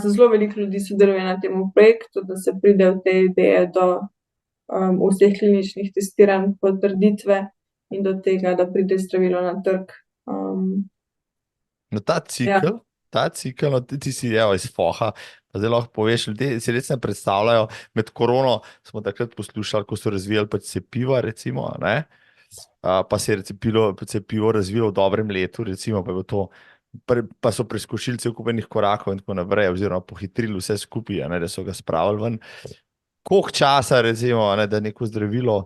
zelo veliko ljudi sodeluje na tem projektu, da se pride v te ideje do vseh kliničnih testiranj, potrditve in do tega, da pride zdravilo na trg. No, ta cikel, no, ti si evo, iz foha, pa zdaj lahko poveš, ljudje si res ne predstavljajo, med korono smo takrat poslušali, ko so razvijali pač cepiva, recimo, ne? Pa se je cepivo razvilo v dobrem letu, recimo, pa je bilo to, pa so preskočili cel kup enih korakov in tako naprej, oziroma pohitrili vse skupaj, a ne, da so ga spravili ven. Koliko časa, recimo, a ne, da neko zdravilo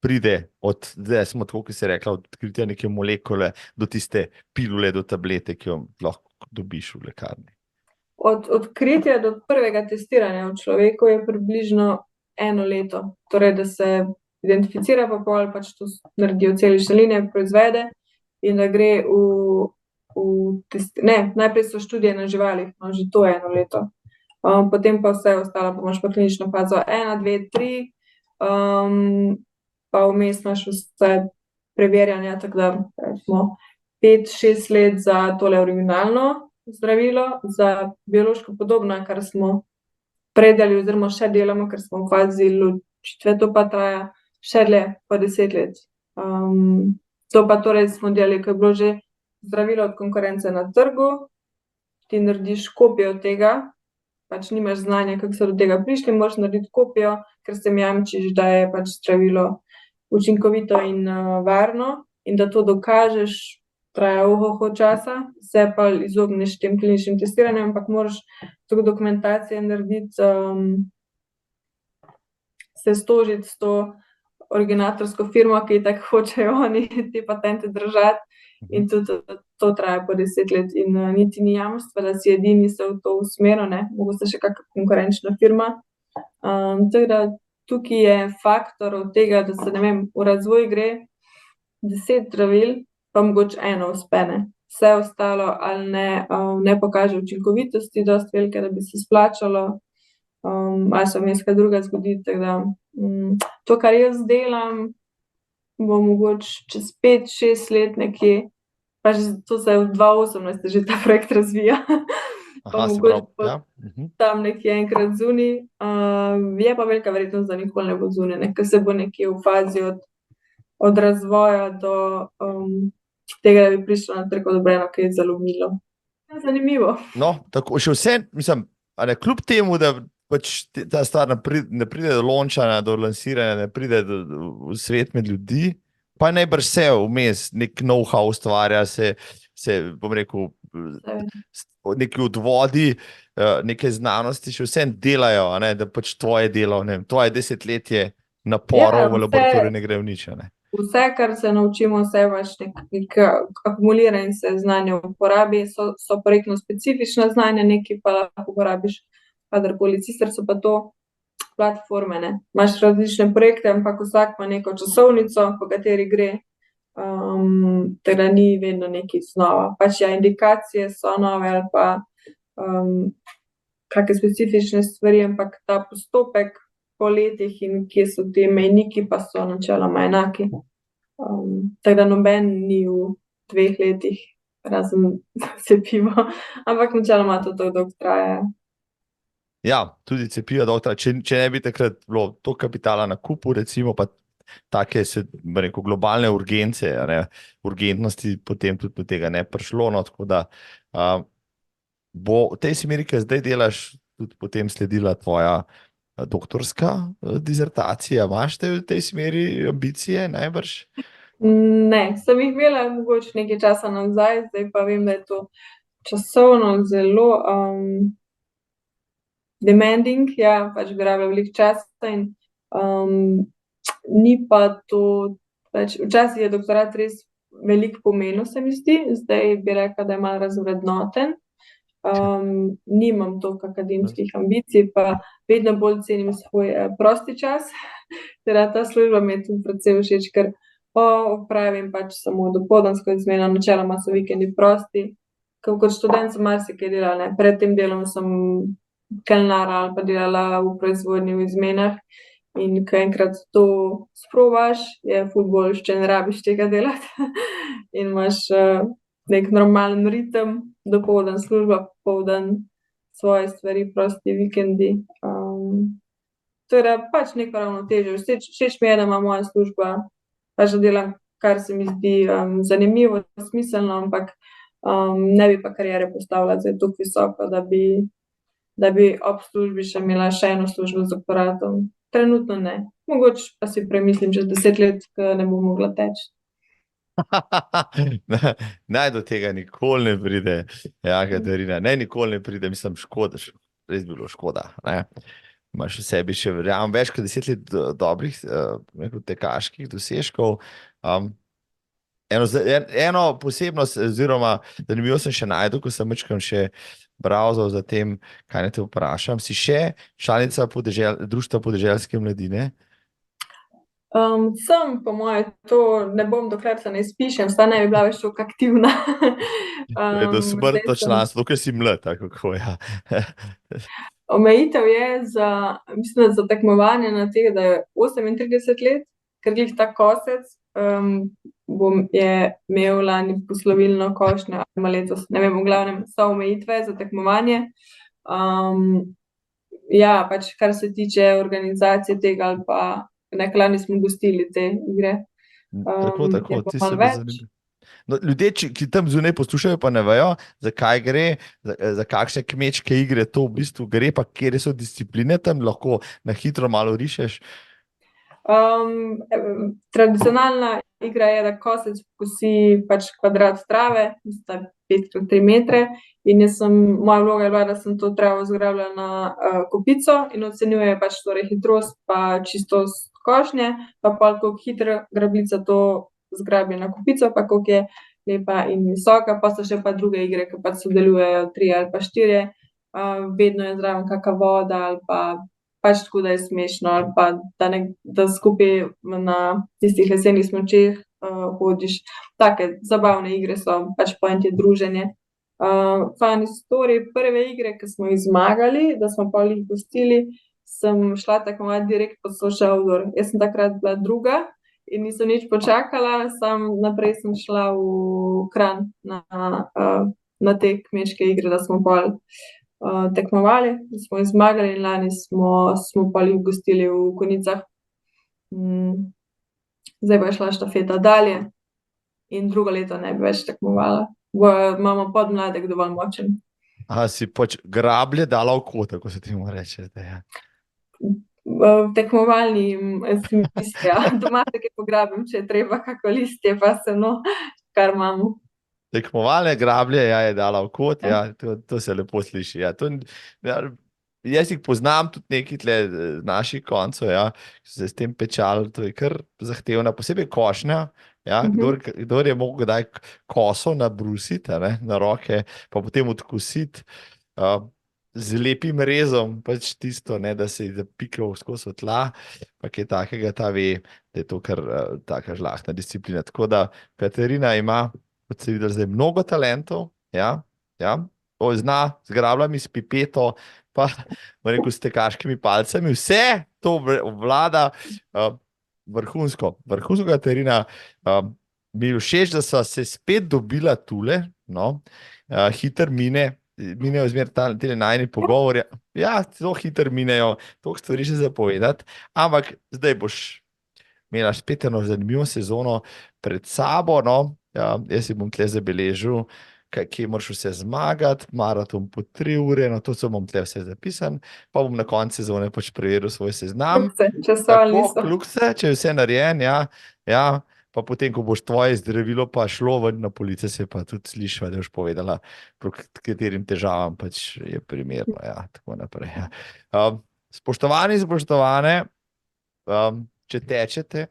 pride od, zdaj smo tako, ki se rekla, od odkritja neke molekule do tiste pilule, do tablete, ki jo lahko dobiš v lekarni. Od odkritja do prvega testiranja v človeku je približno 1 leto. Torej, da se identificira, pa pol pač to naredijo celične linije, proizvede in da gre najprej so študije na živalih, no, že to je 1 leto. Potem pa vse ostalo, pa imaš pa klinično fazo 1, 2, 3, pa vmes imaš vse preverjanja, tako da smo 5-6 let za tole originalno zdravilo, za biološko podobno, kar smo predali oziroma še delamo, ker smo v fazi ločitve, to pa traja še dlje, pa 10 let. To pa torej smo delali, ko je bilo že zdravilo od konkurence na trgu, ti narediš kopijo tega, pač nimaš znanja, kako so do tega prišli, moraš narediti kopijo, ker se jim jamčiš, da je pač zdravilo učinkovito in varno in da to dokažeš, traja časa, se pa izogneš tem kliničnim testiranjem, ampak moraš to dokumentacijo narediti, se stožiti s to originatorsko firmo, ki tako hočejo oni te patente držati in tudi to traja po 10 let in niti ni jamstva, da si edini se v to usmeril, ne, mogoče še kakšna konkurenčna firma. Tako da tukaj je faktor od tega, da se, ne vem, v razvoj gre 10 zdravil, pa mogoče 1 uspe, ne. Vse ostalo ali ne pokaže učinkovitosti dosti velike, da bi se splačalo, ali se vmes kaj drugega zgodi, tako da to, kar jaz delam, bo mogoče čez 5-6 let nekje, pa že to se v 2018 že ta projekt razvija. Pa mogoče tam nekje enkrat zunaj, je pa velika verjetnost, da nikoli ne bo zunaj, ne, ker se bo nekje v fazi od razvoja do tega, da bi prišlo na trg odobreno, ki je zelo milo. Zanimivo. No, tako, še vse, mislim, a ne, kljub temu, da pač ta stvar ne pride do lončanja, do lansiranja, ne pride v svet med ljudi, pa najbrž se vmes nek know-how ustvarja, se bom rekel, neki odvodi, neke znanosti še vse delajo, a ne, da pač tvoje delo, ne vem, tvoje desetletje naporov v laboratoriju ne gre v nič, a ne. Vse, kar se naučimo, vse pač nekaj akumulira in se znanje uporabi, so projektno specifična znanja, nekaj pa lahko uporabiš kadarkoli, sicer so pa to platforme, ne. Imaš različne projekte, ampak vsak ima neko časovnico, po kateri gre, tako da ni vedno nekaj znova. Pač ja, indikacije so nove ali pa kakšne specifične stvari, ampak ta postopek po letih in kje so ti mejniki, pa so načeloma enaki. Tako da noben ni v 2 letih, razen cepivo, ampak načeloma to dolgo traja. Ja, tudi cepivo dolgo traja, če ne bi takrat bilo to kapitala na kupu, recimo, pa take globalne urgence, a ne, urgentnosti, potem tudi do tega ne prišlo, no, tako da bo v tej smeri, ki zdaj delaš, tudi potem sledila tvoja doktorska disertacija. Imaš te v tej smeri ambicije, najbrž? Ne, sem jih imela mogoče nekaj časa nazaj, zdaj pa vem, da je to časovno zelo demanding, ja, pač bi rabila veliko časa in ni pa to, pač včasih je doktorat res veliko pomenil, se mi zdi, zdaj bi rekla, da je malo razvrednoten. Nimam toliko akademskih ambicij, pa vedno bolj cenim svoj prosti čas, teda ta služba mi je tudi precej všeč, ker opravim pač samo dopoldansko izmeno, načeloma so vikendi prosti, kot študent sem marsikaj delala, ne, pred tem delom sem kelnarila ali pa delala v proizvodnji v izmenah in ko enkrat to sprobaš, je ful boljše, če ne rabiš tega delati in imaš nek normalen ritem, dopoldan služba, popoldan svoje stvari, prosti vikendi. Torej pač neko ravnotežje, všeč mi je, da ima moja služba, pač da delam, kar se mi zdi zanimivo, smiselno, ampak Ne bi pa kariere postavila zdaj tako visoko, da bi ob službi še imela še eno službo z doktoratom. Trenutno ne. Mogoče pa si premislim čez 10 let, ko ne bom mogla teči. Naj do tega nikoli ne pride, ja, Katarina, ne, nikoli ne pride, mislim, škoda, res bi bilo škoda, ne. Imaš v sebi še, verjamem, več kot 10 let dobrih tekaških dosežkov. Eno posebnost, oziroma zanimivo sem še našel, ko sem večkrat še browsal za tem, kaj naj te vprašam. Si še članica Društva podeželske mladine? Sem, po moje, to ne bom, dokler se ne izpišem, sta ne bi bila več tako aktivna. Do smrtno Zdaj sem- članstvo, ker si mlad, tako kako, ja. Omejitev je mislim, da za tekmovanje na tega, da je 38 let, ker glih ta kosec je imel lani poslovilno košnjo, ali ima letos, ne vem, v glavnem so omejitve za tekmovanje. Ja, pač kar se tiče organizacije tega ali pa nekaj lani smo gostili te igre. Tako, Je pa ti malo se več. zanimivo. No, ljudje, ki tam zunaj poslušajo, pa ne vejo, zakaj gre, za kakšne kmečke igre to v bistvu gre, pa kje so discipline tam, lahko na hitro malo rišeš. Tradicionalna igra je, da kosec pokosi pač kvadrat trave, sta 5x3 metre, in moja vloga je bila, da sem to travo zgrabila na kopico in ocenjuje pač torej hitrost pa čistost košnje, pa koliko hitro grabljica to zgrabi na kopico, pa koliko je lepa in visoka, pa so še pa druge igre, ki pač sodelujejo 3 ali pa 4, vedno je zraven kakšna voda ali pa pač tako, da je smešno, ali pa da skupaj na tistih lesenih smučeh hodiš. Take zabavne igre so, pač point je druženje. Funny story, prve igre, ki smo jih zmagali, da smo pol jih gostili, sem šla tekmovati direkt pod Social Outdoor. Jaz sem takrat bila druga in nisem nič počakala, naprej sem šla v Kranj na te kmečke igre, da smo pol tekmovali, smo jih zmagali in lani smo pa jih gostili v Konicah. Zdaj pa je šla štafeta dalje in drugo leto ne bi več tekmovala. Imamo podmladek dovolj močen. Si pač grablje dala v kot, tako se temu reče. Ja. Tekmovalni listje, ja. Doma se kaj pograbim, če je treba kako listje, pa seno, kar imamo. Tekmovalne grablje, ja, je dala v kot, ja, to se lepo sliši. Ja. Jaz jih poznam tudi nekaj tle naših koncev, ja, ki so se s tem pečali, to je kar zahtevna, posebej košnja, ja, kdor je mogel kdaj koso nabrusiti, na roke, pa potem odkusiti z lepim rezom, pač tisto, da se je zapikal skozi tla, pa kaj takega, ta ve, da je to kar taka žlahtna disciplina. Tako da Katarina ima, kot se videli, zdaj mnogo talentov, ja, zna z grablami, s pipeto, pa s tekaškimi palcami, vse to vlada vrhunsko, Katarina. Mi je všeč, da so se spet dobila tule, no, hiter minejo zmer te najni pogovori, ja, zelo hiter minejo, toliko stvari še zapovedati, ampak zdaj boš imela spet eno zanimivo sezono pred sabo, no. Jaz si bom tle zabeležil, kje moraš vse zmagati, maraton po 3 ure, no to so bom tle vse zapisan, pa bom na koncu sezone pač preveril svoj seznam. Kljukce, če je vse narejen, ja, pa potem, ko boš tvoje zdravilo pa šlo ven na police, se pa tudi slišva, da boš povedala, proti katerim težavam pač je primerno, ja, tako naprej. Ja. Spoštovane, če tečete,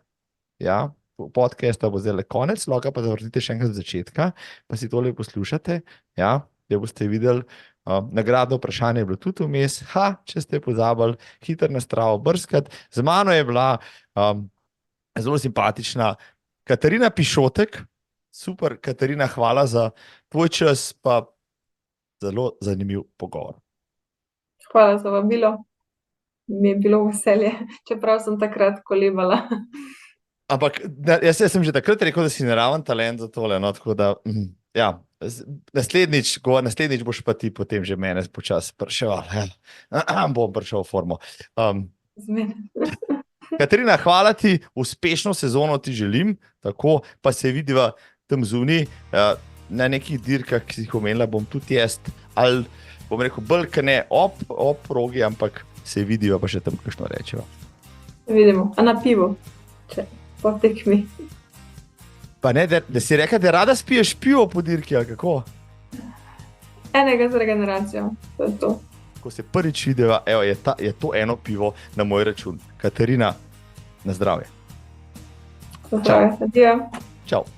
ja, podcasta bo zdaj konec, lahko pa zavrtite še enkrat z začetka, pa si tole poslušate, ja, da boste videli, nagradno vprašanje je bilo tudi vmes, če ste pozabili, hitro na stravo brskati. Z mano je bila zelo simpatična Katarina Pišotek. Super, Katarina, hvala za tvoj čas, pa zelo zanimiv pogovor. Hvala za vabilo. Mi je bilo veselje, čeprav sem takrat kolebala. Ampak jaz sem že takrat rekel, da si naraven talent za tole, no, tako da, ja, naslednjič boš pa ti potem že mene počasi spraševal, ja. Bom prišel v formo. Katarina, hvala ti, uspešno sezono ti želim, tako, pa se vidiva tam zunaj, na nekih dirkah, ki si jih omenila, bom tudi jaz, ali bom rekel, bolj kot ne ob progi, ampak se vidijo, pa še tam kakšno rečejo. Vidimo, a na pivo, če po tekmi. Pa ne, da si rekla, da rada spiješ pivo po dirki, ali kako? Enega z regeneracijo, to je to. Ko se prvič videva, evo, je to eno pivo na moj račun. Katarina, na zdravje. Zdravje, adijo. Čau.